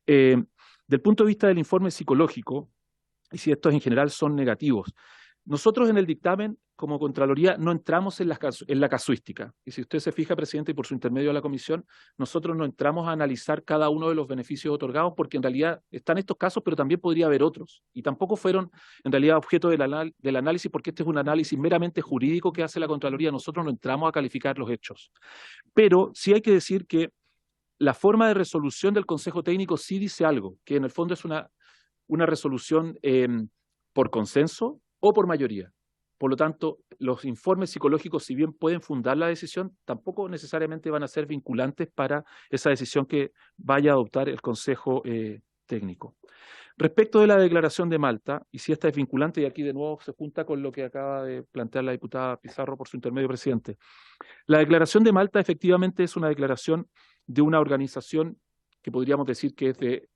Del punto de vista del informe psicológico, y si estos en general son negativos, nosotros en el dictamen, como Contraloría, no entramos en la casuística. Y si usted se fija, presidente, y por su intermedio a la comisión, nosotros no entramos a analizar cada uno de los beneficios otorgados, porque en realidad están estos casos, pero también podría haber otros. Y tampoco fueron, en realidad, objeto del análisis, porque este es un análisis meramente jurídico que hace la Contraloría. Nosotros no entramos a calificar los hechos. Pero sí hay que decir que la forma de resolución del Consejo Técnico sí dice algo, que en el fondo es una resolución por consenso o por mayoría. Por lo tanto, los informes psicológicos, si bien pueden fundar la decisión, tampoco necesariamente van a ser vinculantes para esa decisión que vaya a adoptar el Consejo Técnico. Respecto de la declaración de Malta, y si esta es vinculante, y aquí de nuevo se junta con lo que acaba de plantear la diputada Pizarro por su intermedio, presidente. La declaración de Malta efectivamente es una declaración de una organización que podríamos decir que es de,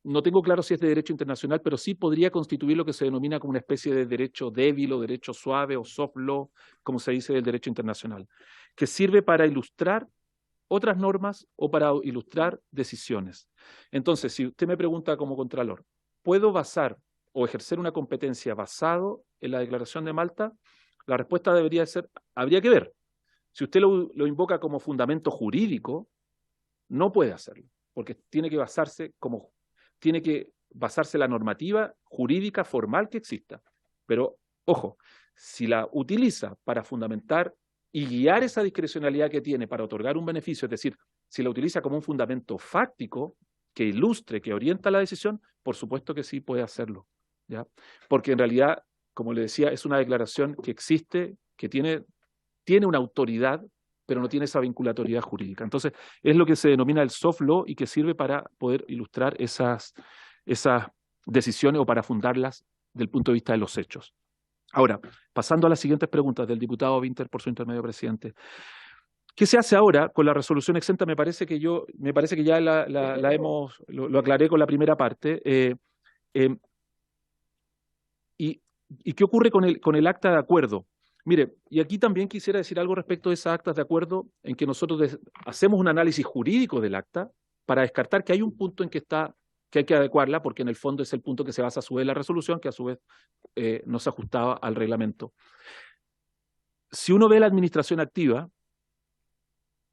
no tengo claro si es de derecho internacional, pero sí podría constituir lo que se denomina como una especie de derecho débil o derecho suave o soft law, como se dice del derecho internacional, que sirve para ilustrar otras normas o para ilustrar decisiones. Entonces, si usted me pregunta como Contralor, ¿puedo basar o ejercer una competencia basado en la Declaración de Malta? La respuesta debería ser, habría que ver. Si usted lo invoca como fundamento jurídico, no puede hacerlo, porque tiene que basarse la normativa jurídica formal que exista. Pero, ojo, si la utiliza para fundamentar y guiar esa discrecionalidad que tiene para otorgar un beneficio, es decir, si la utiliza como un fundamento fáctico que ilustre, que orienta la decisión, por supuesto que sí puede hacerlo, ¿ya? Porque en realidad, como le decía, es una declaración que existe, que tiene una autoridad, pero no tiene esa vinculatoriedad jurídica. Entonces, es lo que se denomina el soft law y que sirve para poder ilustrar esas decisiones o para fundarlas del punto de vista de los hechos. Ahora, pasando a las siguientes preguntas del diputado Winter por su intermedio, presidente. ¿Qué se hace ahora con la resolución exenta? Me parece que ya lo aclaré con la primera parte. ¿Y qué ocurre con el acta de acuerdo? Mire, y aquí también quisiera decir algo respecto de esas actas de acuerdo, en que nosotros hacemos un análisis jurídico del acta para descartar que hay un punto en que hay que adecuarla, porque en el fondo es el punto que se basa a su vez en la resolución, que a su vez no se ajustaba al reglamento. Si uno ve la administración activa,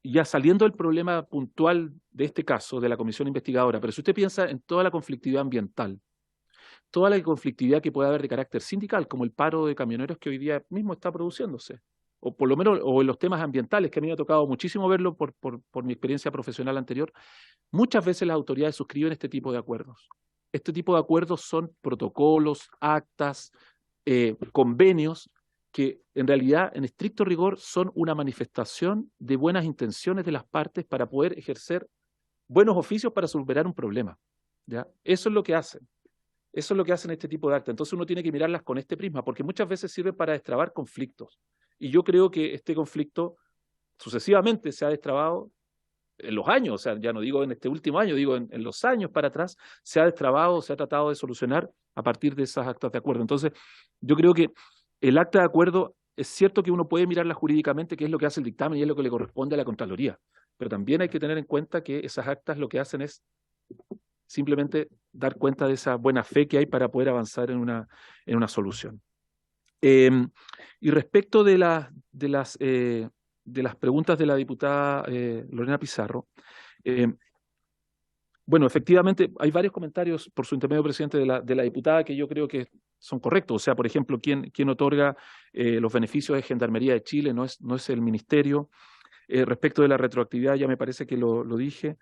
ya saliendo del problema puntual de este caso, de la comisión investigadora, pero si usted piensa en toda la conflictividad ambiental, toda la conflictividad que puede haber de carácter sindical, como el paro de camioneros que hoy día mismo está produciéndose, o por lo menos o en los temas ambientales, que a mí me ha tocado muchísimo verlo por mi experiencia profesional anterior, muchas veces las autoridades suscriben este tipo de acuerdos. Este tipo de acuerdos son protocolos, actas, convenios, que en realidad, en estricto rigor, son una manifestación de buenas intenciones de las partes para poder ejercer buenos oficios para superar un problema, ¿ya? Eso es lo que hacen. Eso es lo que hacen este tipo de actas. Entonces uno tiene que mirarlas con este prisma, porque muchas veces sirven para destrabar conflictos. Y yo creo que este conflicto sucesivamente se ha destrabado en los años, o sea, ya no digo en este último año, digo en los años para atrás, se ha destrabado, se ha tratado de solucionar a partir de esas actas de acuerdo. Entonces, yo creo que el acta de acuerdo, es cierto que uno puede mirarla jurídicamente, que es lo que hace el dictamen y es lo que le corresponde a la Contraloría, pero también hay que tener en cuenta que esas actas lo que hacen es simplemente dar cuenta de esa buena fe que hay para poder avanzar en una solución. Y respecto de las preguntas de la diputada Lorena Pizarro, bueno, efectivamente hay varios comentarios por su intermedio, presidente, de la diputada que yo creo que son correctos. O sea, por ejemplo, ¿quién otorga los beneficios de Gendarmería de Chile? No es el Ministerio. Respecto de la retroactividad, ya me parece que lo dije.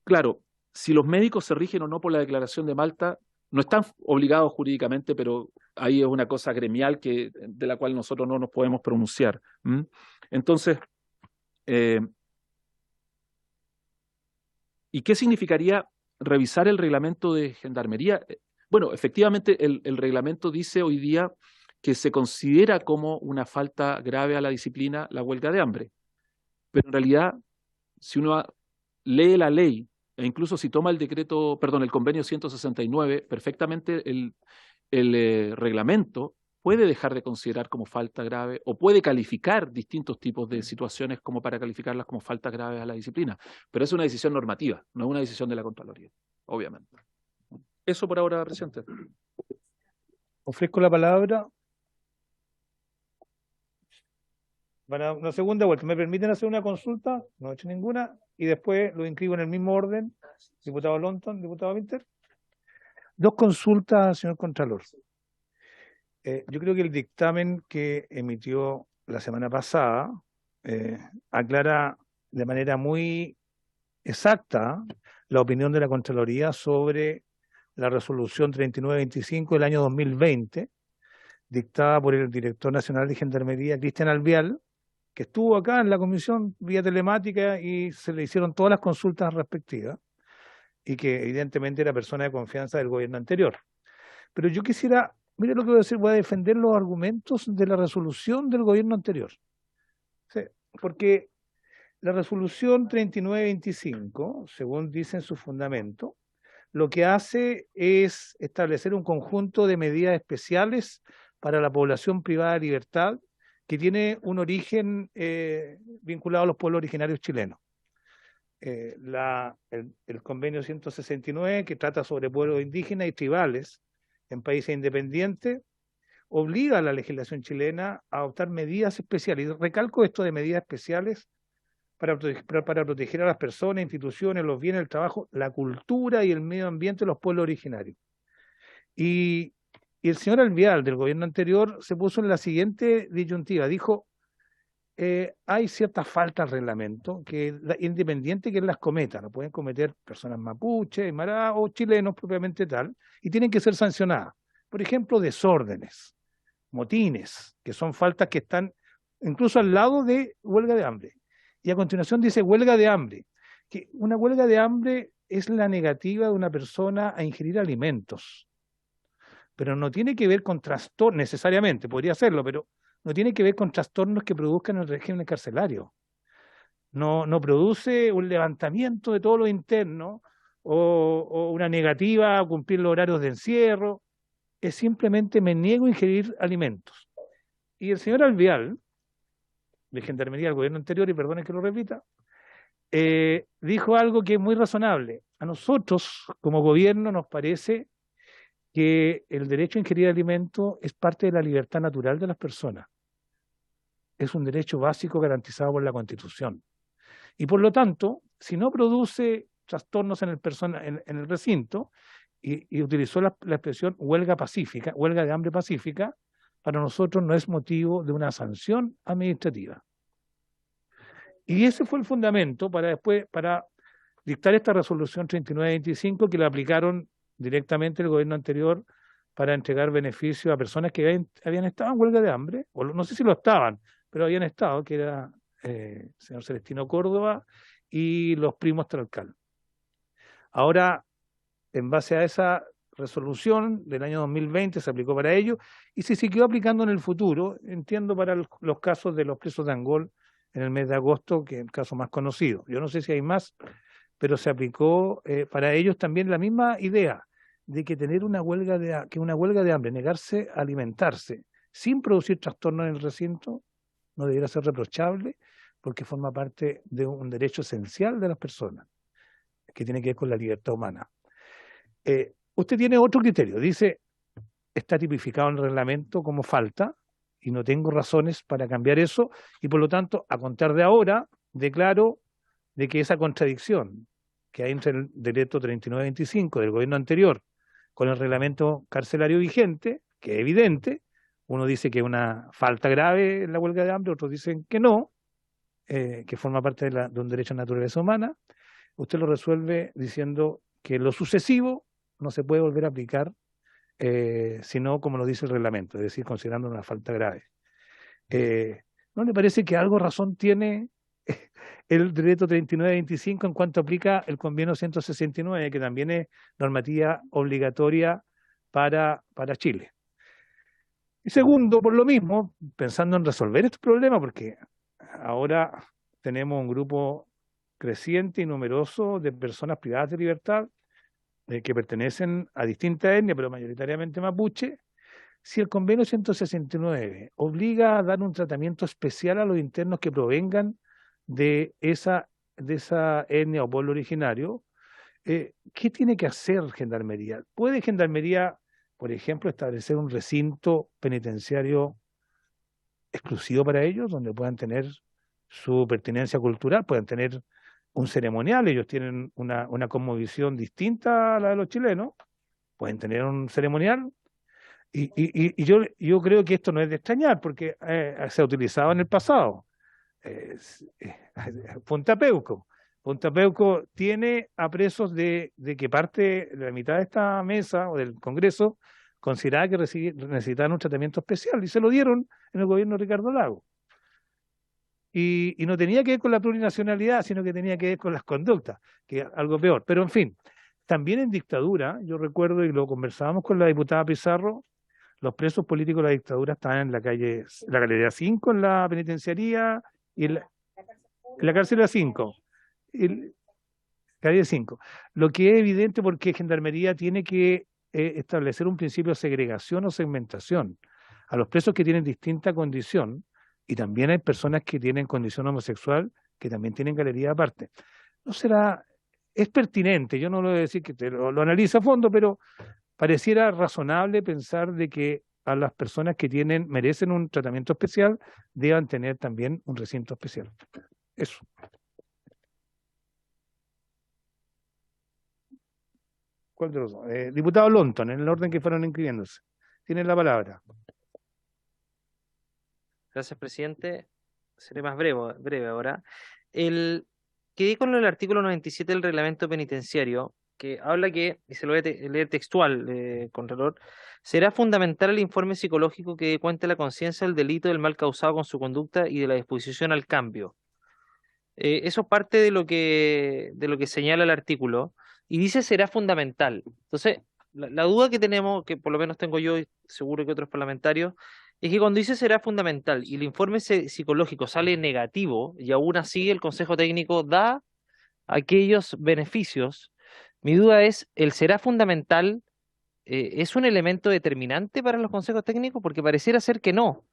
Claro, si los médicos se rigen o no por la Declaración de Malta, no están obligados jurídicamente, pero ahí es una cosa gremial de la cual nosotros no nos podemos pronunciar. Entonces, ¿y qué significaría revisar el reglamento de Gendarmería? Bueno, efectivamente el reglamento dice hoy día que se considera como una falta grave a la disciplina la huelga de hambre. Pero en realidad, si uno lee la ley, e incluso si toma el convenio 169, perfectamente el reglamento puede dejar de considerar como falta grave o puede calificar distintos tipos de situaciones como para calificarlas como faltas graves a la disciplina. Pero es una decisión normativa, no es una decisión de la Contraloría, obviamente. Eso por ahora, presidente. Ofrezco la palabra para una segunda vuelta. ¿Me permiten hacer una consulta? No he hecho ninguna. Y después lo inscribo en el mismo orden. Diputado Lonton, diputado Winter. Dos consultas, señor Contralor. Yo creo que el dictamen que emitió la semana pasada aclara de manera muy exacta la opinión de la Contraloría sobre la resolución 3925 del año 2020, dictada por el director nacional de Gendarmería, Cristian Alvear, que estuvo acá en la comisión vía telemática y se le hicieron todas las consultas respectivas, y que evidentemente era persona de confianza del gobierno anterior. Pero yo quisiera, mire lo que voy a decir, voy a defender los argumentos de la resolución del gobierno anterior. Sí, porque la resolución 3925, según dice en su fundamento, lo que hace es establecer un conjunto de medidas especiales para la población privada de libertad que tiene un origen vinculado a los pueblos originarios chilenos. El convenio 169, que trata sobre pueblos indígenas y tribales en países independientes, obliga a la legislación chilena a adoptar medidas especiales. Y recalco esto de medidas especiales para proteger a las personas, instituciones, los bienes, el trabajo, la cultura y el medio ambiente de los pueblos originarios. Y el señor Alvear del gobierno anterior se puso en la siguiente disyuntiva, dijo, hay ciertas faltas al reglamento, que independiente que las cometa, lo pueden cometer personas mapuches, aymara o chilenos propiamente tal, y tienen que ser sancionadas. Por ejemplo, desórdenes, motines, que son faltas que están incluso al lado de huelga de hambre. Y a continuación dice huelga de hambre, que una huelga de hambre es la negativa de una persona a ingerir alimentos, pero no tiene que ver con trastornos, necesariamente, podría hacerlo, pero no tiene que ver con trastornos que produzcan el régimen carcelario. No produce un levantamiento de todo lo interno o una negativa a cumplir los horarios de encierro, es simplemente me niego a ingerir alimentos. Y el señor Alvear, de Gendarmería del gobierno anterior, y perdone que lo repita, dijo algo que es muy razonable. A nosotros, como gobierno, nos parece que el derecho a ingerir alimentos es parte de la libertad natural de las personas. Es un derecho básico garantizado por la Constitución. Y por lo tanto, si no produce trastornos en el recinto, y utilizó la expresión huelga pacífica, huelga de hambre pacífica, para nosotros no es motivo de una sanción administrativa. Y ese fue el fundamento para dictar esta resolución 3925, que la aplicaron directamente el gobierno anterior para entregar beneficios a personas que habían estado en huelga de hambre, o no sé si lo estaban, pero habían estado, que era el señor Celestino Córdoba y los primos Tralcal. Ahora, en base a esa resolución del año 2020 se aplicó para ello y se siguió aplicando en el futuro, entiendo, para los casos de los presos de Angol en el mes de agosto, que es el caso más conocido. Yo no sé si hay más, pero se aplicó para ellos también la misma idea de que tener una huelga de hambre, negarse a alimentarse sin producir trastorno en el recinto, no debiera ser reprochable, porque forma parte de un derecho esencial de las personas, que tiene que ver con la libertad humana. Usted tiene otro criterio, dice, está tipificado en el reglamento como falta, y no tengo razones para cambiar eso, y por lo tanto, a contar de ahora, declaro de que esa contradicción que hay entre el decreto 3925 del gobierno anterior con el reglamento carcelario vigente, que es evidente, uno dice que es una falta grave en la huelga de hambre, otros dicen que no, que forma parte de un derecho a naturaleza humana, usted lo resuelve diciendo que lo sucesivo no se puede volver a aplicar, sino como lo dice el reglamento, es decir, considerando una falta grave. ¿No le parece que algo razón tiene el decreto 3925 en cuanto aplica el convenio 169, que también es normativa obligatoria para Chile? Y segundo, por lo mismo, pensando en resolver este problema, porque ahora tenemos un grupo creciente y numeroso de personas privadas de libertad que pertenecen a distintas etnias, pero mayoritariamente mapuche. Si el convenio 169 obliga a dar un tratamiento especial a los internos que provengan de esa etnia o pueblo originario, ¿qué tiene que hacer Gendarmería? ¿Puede Gendarmería, por ejemplo, establecer un recinto penitenciario exclusivo para ellos, donde puedan tener su pertinencia cultural, puedan tener un ceremonial? Ellos tienen una cosmovisión distinta a la de los chilenos, pueden tener un ceremonial, y yo creo que esto no es de extrañar, porque se ha utilizado en el pasado. Punta Peuco tiene a presos de que parte de la mitad de esta mesa o del Congreso consideraba que necesitaban un tratamiento especial y se lo dieron en el gobierno de Ricardo Lagos. Y no tenía que ver con la plurinacionalidad, sino que tenía que ver con las conductas, que es algo peor. Pero en fin, también en dictadura, yo recuerdo y lo conversábamos con la diputada Pizarro, los presos políticos de la dictadura estaban en la calle, la Galería 5, en la penitenciaría, y en la cárcel de 5, calle 5. Lo que es evidente porque Gendarmería tiene que establecer un principio de segregación o segmentación a los presos que tienen distinta condición, y también hay personas que tienen condición homosexual que también tienen galería aparte. No será, es pertinente, yo no lo voy a decir que lo analice a fondo, pero pareciera razonable pensar de que a las personas que merecen un tratamiento especial deban tener también un recinto especial. Eso. ¿Cuál de los dos? Diputado Lonton, en el orden que fueron inscribiéndose. Tienen la palabra. Gracias, presidente. Seré más breve ahora. Quedé con el artículo 97 del reglamento penitenciario, que habla que, y se lo voy a leer textual, Contralor, será fundamental el informe psicológico que dé cuenta de la conciencia del delito del mal causado con su conducta y de la disposición al cambio. Eso es parte de lo que señala el artículo, y dice será fundamental. Entonces, la duda que tenemos, que por lo menos tengo yo y seguro que otros parlamentarios, es que cuando dice será fundamental y el informe psicológico sale negativo y aún así el Consejo Técnico da aquellos beneficios, mi duda es, ¿el será fundamental es un elemento determinante para los consejos técnicos? Porque pareciera ser que no.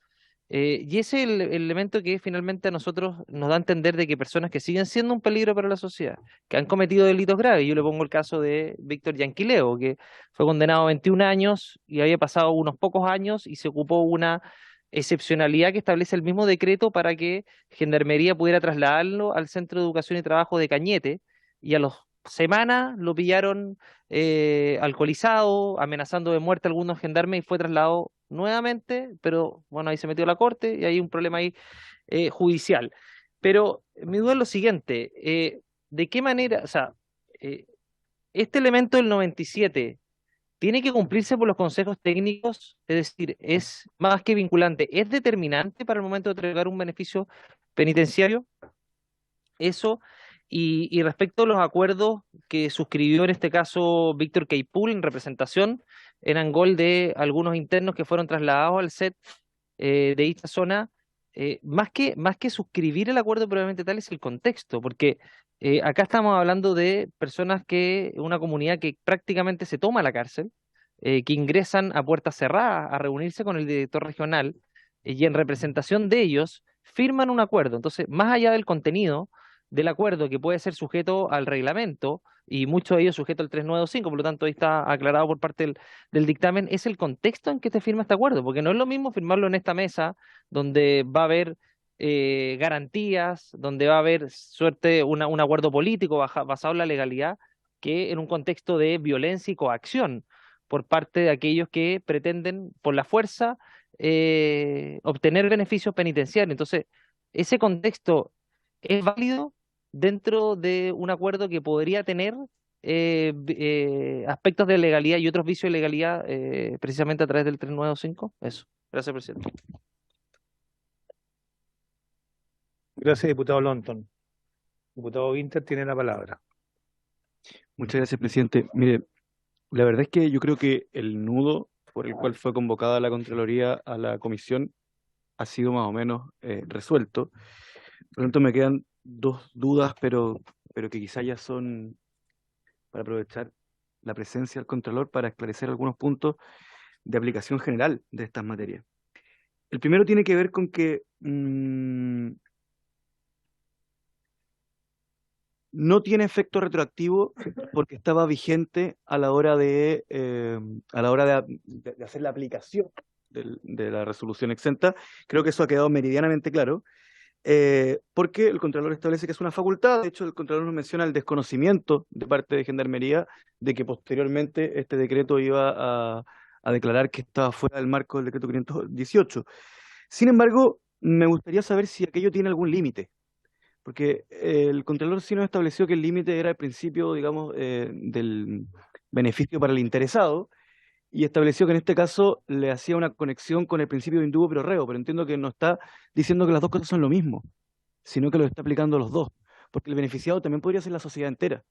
Y ese es el elemento que finalmente a nosotros nos da a entender de que personas que siguen siendo un peligro para la sociedad, que han cometido delitos graves. Yo le pongo el caso de Víctor Yanquileo, que fue condenado a 21 años y había pasado unos pocos años y se ocupó una excepcionalidad que establece el mismo decreto para que Gendarmería pudiera trasladarlo al Centro de Educación y Trabajo de Cañete, y a las semanas lo pillaron alcoholizado, amenazando de muerte a algunos gendarmes, y fue trasladado nuevamente, pero bueno, ahí se metió la corte y hay un problema ahí judicial. Pero mi duda es lo siguiente, ¿de qué manera, o sea, este elemento del 97 tiene que cumplirse por los consejos técnicos? Es decir, es más que vinculante, ¿es determinante para el momento de otorgar un beneficio penitenciario? Eso. Y respecto a los acuerdos que suscribió en este caso Víctor Queipul en representación, eran gol de algunos internos que fueron trasladados al set de esta zona. Más que suscribir el acuerdo probablemente tal es el contexto, porque acá estamos hablando de personas una comunidad que prácticamente se toma la cárcel, que ingresan a puertas cerradas a reunirse con el director regional, y en representación de ellos firman un acuerdo. Entonces, más allá del contenido del acuerdo, que puede ser sujeto al reglamento, y muchos de ellos sujeto al 3925, por lo tanto ahí está aclarado por parte del dictamen, es el contexto en que se firma este acuerdo, porque no es lo mismo firmarlo en esta mesa, donde va a haber garantías, donde va a haber un acuerdo político basado en la legalidad, que en un contexto de violencia y coacción por parte de aquellos que pretenden por la fuerza obtener beneficios penitenciarios. Entonces, ese contexto es válido dentro de un acuerdo que podría tener aspectos de legalidad y otros vicios de legalidad precisamente a través del 3925. Eso. Gracias, presidente. Gracias, diputado Lonton. Diputado Winter tiene la palabra. Muchas gracias, presidente. Mire, la verdad es que yo creo que el nudo por el cual fue convocada la Contraloría a la comisión ha sido más o menos resuelto. Por lo tanto, me quedan dos dudas, pero que quizás ya son para aprovechar la presencia del Contralor para esclarecer algunos puntos de aplicación general de estas materias. El primero tiene que ver con que no tiene efecto retroactivo porque estaba vigente a la hora de hacer la aplicación de la resolución exenta. Creo que eso ha quedado meridianamente claro, porque el Contralor establece que es una facultad. De hecho, el Contralor nos menciona el desconocimiento de parte de Gendarmería de que posteriormente este decreto iba a declarar que estaba fuera del marco del decreto 518. Sin embargo, me gustaría saber si aquello tiene algún límite, porque el Contralor sí nos estableció que el límite era el principio, digamos, del beneficio para el interesado, y estableció que en este caso le hacía una conexión con el principio de indubio pro reo, pero entiendo que no está diciendo que las dos cosas son lo mismo, sino que lo está aplicando a los dos, porque el beneficiado también podría ser la sociedad entera,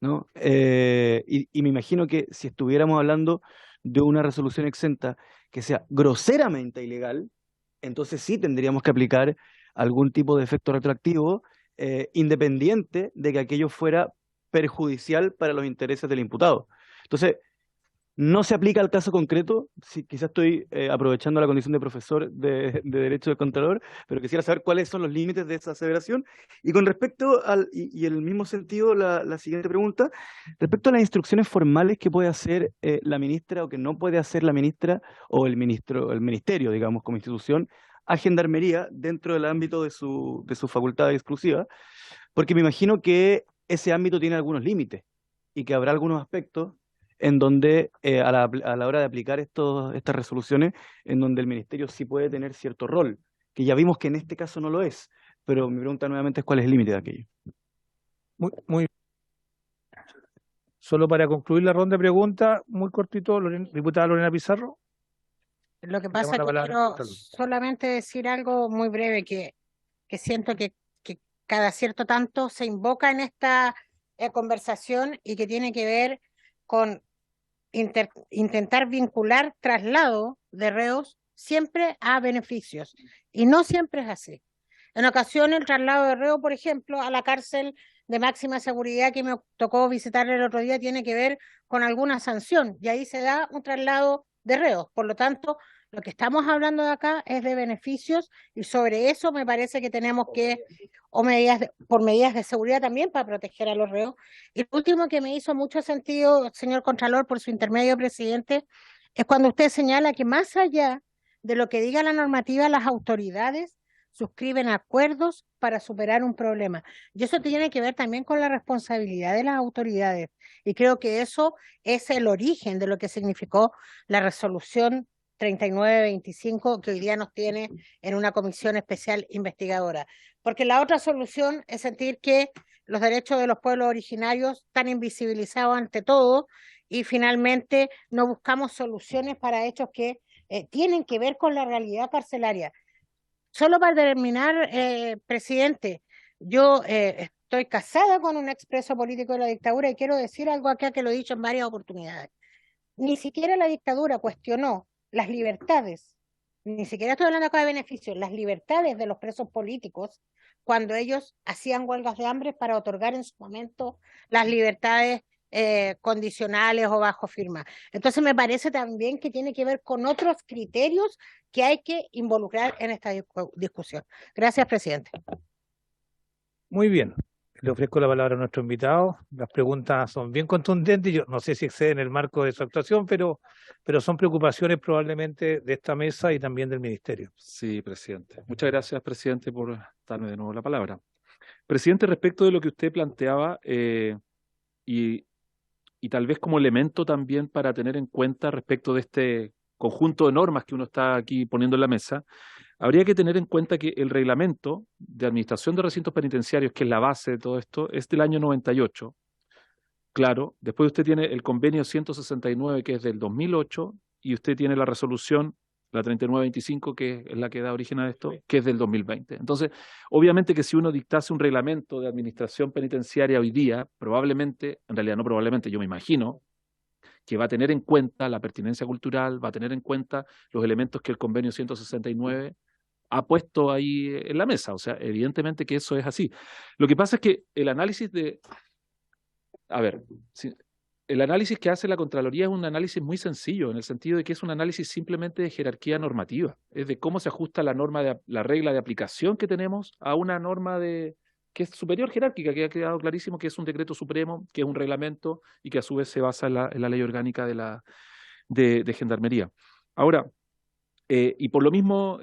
¿no? Y me imagino que si estuviéramos hablando de una resolución exenta que sea groseramente ilegal, entonces sí tendríamos que aplicar algún tipo de efecto retroactivo, independiente de que aquello fuera perjudicial para los intereses del imputado. Entonces, no se aplica al caso concreto, si, quizás estoy aprovechando la condición de profesor de Derecho del Contralor, pero quisiera saber cuáles son los límites de esa aseveración. Y con respecto y en el mismo sentido, la siguiente pregunta, respecto a las instrucciones formales que puede hacer la ministra o que no puede hacer la ministra o el ministerio, digamos, como institución, a Gendarmería dentro del ámbito de su facultad exclusiva, porque me imagino que ese ámbito tiene algunos límites y que habrá algunos aspectos en donde a la hora de aplicar estas resoluciones, en donde el ministerio sí puede tener cierto rol, que ya vimos que en este caso no lo es, pero mi pregunta nuevamente es cuál es el límite de aquello. Muy. Solo para concluir la ronda de preguntas, muy cortito, diputada Lorena Pizarro. Lo que Le damos pasa la es que palabra. quiero Salud. solamente decir algo muy breve que siento que cada cierto tanto se invoca en esta conversación y que tiene que ver con intentar vincular traslado de reos siempre a beneficios. Y no siempre es así. En ocasiones el traslado de reo, por ejemplo, a la cárcel de máxima seguridad que me tocó visitar el otro día tiene que ver con alguna sanción y ahí se da un traslado de reos. Por lo tanto, lo que estamos hablando de acá es de beneficios y sobre eso me parece que tenemos que, o por medidas de seguridad también para proteger a los reos. Y lo último que me hizo mucho sentido, señor Contralor, por su intermedio, presidente, es cuando usted señala que más allá de lo que diga la normativa, las autoridades suscriben acuerdos para superar un problema. Y eso tiene que ver también con la responsabilidad de las autoridades. Y creo que eso es el origen de lo que significó la resolución 3925 que hoy día nos tiene en una comisión especial investigadora. Porque la otra solución es sentir que los derechos de los pueblos originarios están invisibilizados ante todo y finalmente no buscamos soluciones para hechos que tienen que ver con la realidad carcelaria. Solo para terminar, presidente, yo estoy casada con un expreso político de la dictadura y quiero decir algo acá que lo he dicho en varias oportunidades. Ni siquiera la dictadura cuestionó las libertades, ni siquiera estoy hablando acá de beneficios, las libertades de los presos políticos cuando ellos hacían huelgas de hambre para otorgar en su momento las libertades condicionales o bajo firma. Entonces me parece también que tiene que ver con otros criterios que hay que involucrar en esta discusión. Gracias, presidente. Muy bien. Le ofrezco la palabra a nuestro invitado. Las preguntas son bien contundentes. Yo no sé si exceden el marco de su actuación, pero son preocupaciones probablemente de esta mesa y también del ministerio. Sí, presidente. Muchas gracias, presidente, por darme de nuevo la palabra. Presidente, respecto de lo que usted planteaba, y tal vez como elemento también para tener en cuenta respecto de este conjunto de normas que uno está aquí poniendo en la mesa, habría que tener en cuenta que el reglamento de administración de recintos penitenciarios, que es la base de todo esto, es del año 98. Claro, después usted tiene el convenio 169, que es del 2008, y usted tiene la resolución, la 3925, que es la que da origen a esto, que es del 2020. Entonces, obviamente que si uno dictase un reglamento de administración penitenciaria hoy día, probablemente, en realidad no probablemente, yo me imagino, que va a tener en cuenta la pertinencia cultural, va a tener en cuenta los elementos que el convenio 169 ha puesto ahí en la mesa. O sea, evidentemente que eso es así. Lo que pasa es que el análisis el análisis que hace la Contraloría es un análisis muy sencillo, en el sentido de que es un análisis simplemente de jerarquía normativa, es de cómo se ajusta la regla de aplicación que tenemos a una norma que es superior jerárquica, que ha quedado clarísimo que es un decreto supremo, que es un reglamento y que a su vez se basa en la ley orgánica de Gendarmería. Ahora, y por lo mismo,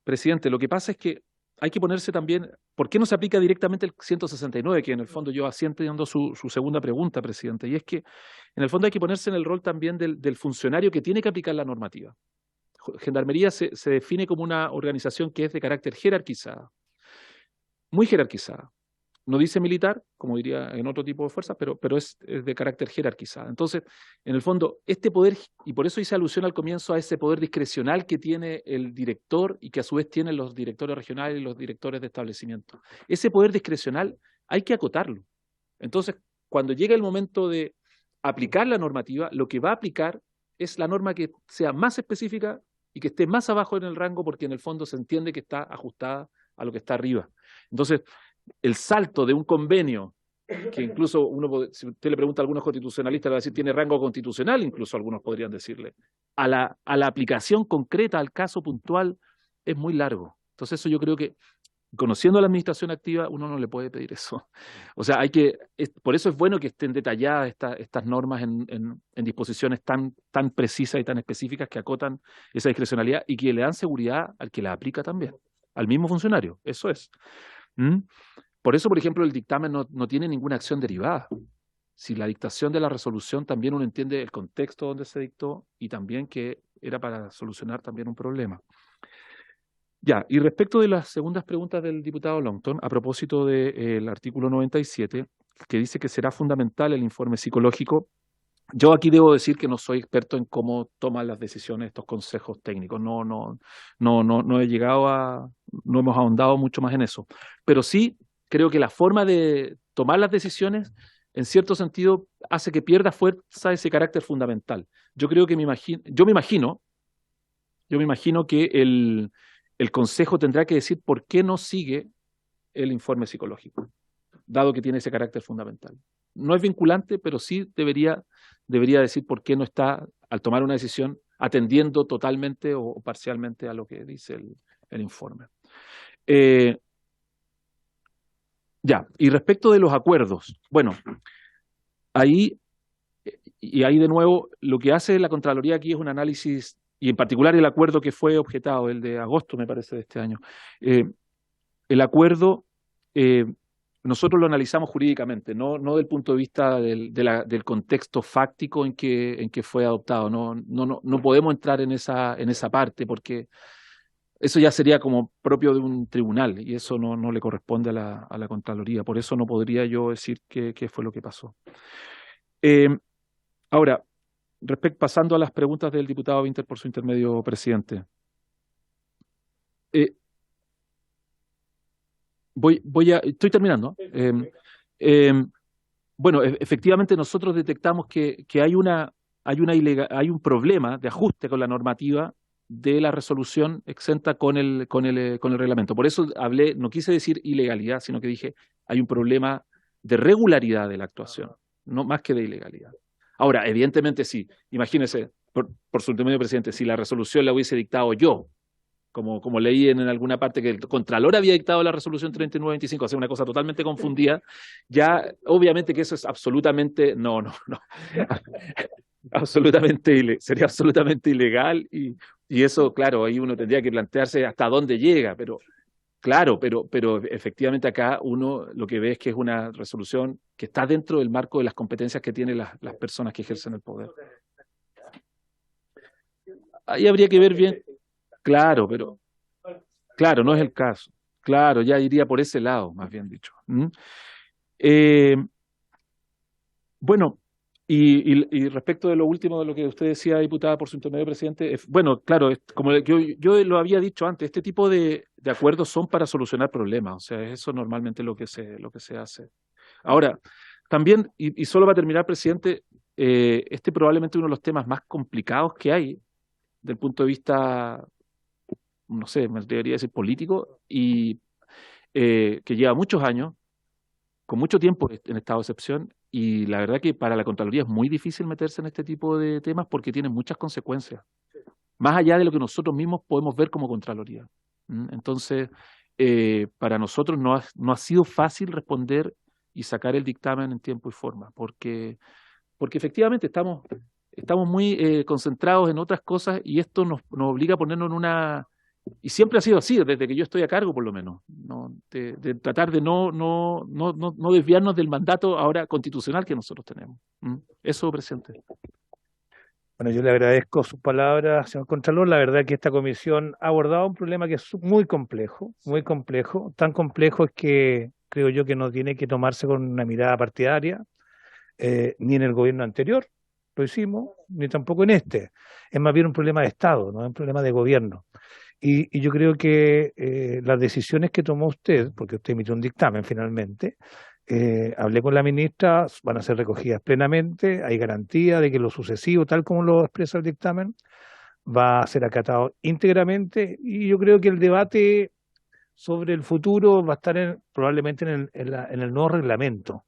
presidente, lo que pasa es que hay que ponerse también, ¿por qué no se aplica directamente el 169? Que en el fondo yo así entiendo su segunda pregunta, presidente, y es que en el fondo hay que ponerse en el rol también del funcionario que tiene que aplicar la normativa. Gendarmería se define como una organización que es de carácter jerarquizada, muy jerarquizada. no dice militar, como diría en otro tipo de fuerzas, pero es de carácter jerarquizado. Entonces, en el fondo, este poder, y por eso hice alusión al comienzo a ese poder discrecional que tiene el director y que a su vez tienen los directores regionales y los directores de establecimiento. Ese poder discrecional hay que acotarlo. Entonces, cuando llega el momento de aplicar la normativa, lo que va a aplicar es la norma que sea más específica y que esté más abajo en el rango, porque en el fondo se entiende que está ajustada a lo que está arriba. Entonces, el salto de un convenio, que incluso si usted le pregunta a algunos constitucionalistas, le va a decir tiene rango constitucional, incluso algunos podrían decirle, a la aplicación concreta, al caso puntual, es muy largo. Entonces eso yo creo que, conociendo a la administración activa, uno no le puede pedir eso. O sea, por eso es bueno que estén detalladas estas normas en disposiciones tan precisas y tan específicas que acotan esa discrecionalidad y que le dan seguridad al que la aplica también, al mismo funcionario. Eso es. Por eso, por ejemplo, el dictamen no tiene ninguna acción derivada. Si la dictación de la resolución también uno entiende el contexto donde se dictó y también que era para solucionar también un problema. Ya, y respecto de las segundas preguntas del diputado Longton, a propósito del artículo 97, que dice que será fundamental el informe psicológico, yo aquí debo decir que no soy experto en cómo toman las decisiones estos consejos técnicos. No he llegado no hemos ahondado mucho más en eso. Pero sí creo que la forma de tomar las decisiones, en cierto sentido, hace que pierda fuerza ese carácter fundamental. Yo me imagino que el Consejo tendrá que decir por qué no sigue el informe psicológico, dado que tiene ese carácter fundamental. No es vinculante, pero sí debería decir por qué no está, al tomar una decisión, atendiendo totalmente o parcialmente a lo que dice el informe. Ya, y respecto de los acuerdos, bueno, ahí de nuevo, lo que hace la Contraloría aquí es un análisis, y en particular el acuerdo que fue objetado, el de agosto, me parece, de este año. El acuerdo, nosotros lo analizamos jurídicamente, no del punto de vista del contexto fáctico en que fue adoptado. No podemos entrar en esa parte, porque eso ya sería como propio de un tribunal, y eso no le corresponde a la Contraloría. Por eso no podría yo decir qué fue lo que pasó. Ahora, pasando a las preguntas del diputado Winter por su intermedio, presidente. Estoy terminando. Bueno, efectivamente nosotros detectamos que hay un problema de ajuste con la normativa de la resolución exenta con el reglamento. Por eso no quise decir ilegalidad, sino que dije hay un problema de regularidad de la actuación, no más que de ilegalidad. Ahora, evidentemente sí, imagínese, por su intermedio, presidente, si la resolución la hubiese dictado yo, como leí en alguna parte que el Contralor había dictado la resolución 3925, o sea, una cosa totalmente confundida, ya obviamente que eso es absolutamente, no, sería absolutamente ilegal, y eso, claro, ahí uno tendría que plantearse hasta dónde llega, pero claro, pero efectivamente acá uno lo que ve es que es una resolución que está dentro del marco de las competencias que tienen las personas que ejercen el poder. Ahí habría que ver bien. Claro, pero claro, no es el caso. Claro, ya iría por ese lado, más bien dicho. Bueno, y respecto de lo último de lo que usted decía, diputada, por su intermedio, presidente, bueno, claro, como yo lo había dicho antes, este tipo de acuerdos son para solucionar problemas, o sea, eso normalmente lo que se hace. Ahora, también, y solo para terminar, presidente, este probablemente uno de los temas más complicados que hay, del punto de vista, no sé, me debería decir político, y que lleva muchos años, con mucho tiempo en estado de excepción, y la verdad que para la Contraloría es muy difícil meterse en este tipo de temas porque tienen muchas consecuencias, más allá de lo que nosotros mismos podemos ver como Contraloría. Entonces, para nosotros no ha sido fácil responder y sacar el dictamen en tiempo y forma, porque efectivamente estamos muy concentrados en otras cosas, y esto nos obliga a ponernos en una... Y siempre ha sido así, desde que yo estoy a cargo, por lo menos, de tratar de no desviarnos del mandato ahora constitucional que nosotros tenemos. Eso, presidente. Bueno, yo le agradezco sus palabras, señor Contralor. La verdad que esta comisión ha abordado un problema que es muy complejo, tan complejo es que creo yo que no tiene que tomarse con una mirada partidaria, ni en el gobierno anterior lo hicimos, ni tampoco en este. Es más bien un problema de Estado, no es un problema de gobierno. Y yo creo que las decisiones que tomó usted, porque usted emitió un dictamen finalmente, hablé con la ministra, van a ser recogidas plenamente, hay garantía de que lo sucesivo, tal como lo expresa el dictamen, va a ser acatado íntegramente, y yo creo que el debate sobre el futuro va a estar probablemente en el nuevo reglamento,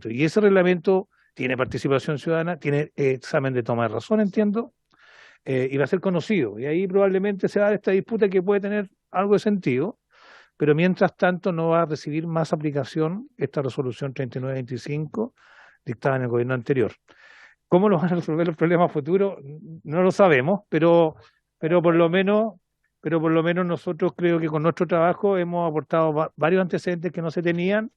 y ese reglamento tiene participación ciudadana, tiene examen de toma de razón, entiendo, y va a ser conocido, y ahí probablemente se va a dar esta disputa que puede tener algo de sentido, pero mientras tanto no va a recibir más aplicación esta resolución 3925 dictada en el gobierno anterior. ¿Cómo lo van a resolver los problemas futuros? No lo sabemos, pero por lo menos nosotros creo que con nuestro trabajo hemos aportado varios antecedentes que no se tenían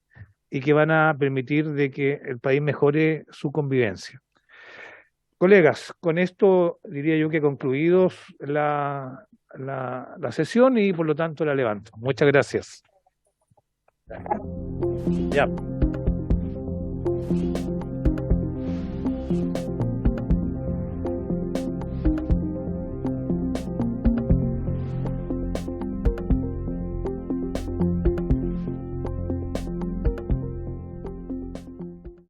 y que van a permitir de que el país mejore su convivencia. Colegas, con esto diría yo que concluidos la sesión, y por lo tanto la levanto. Muchas gracias. Ya.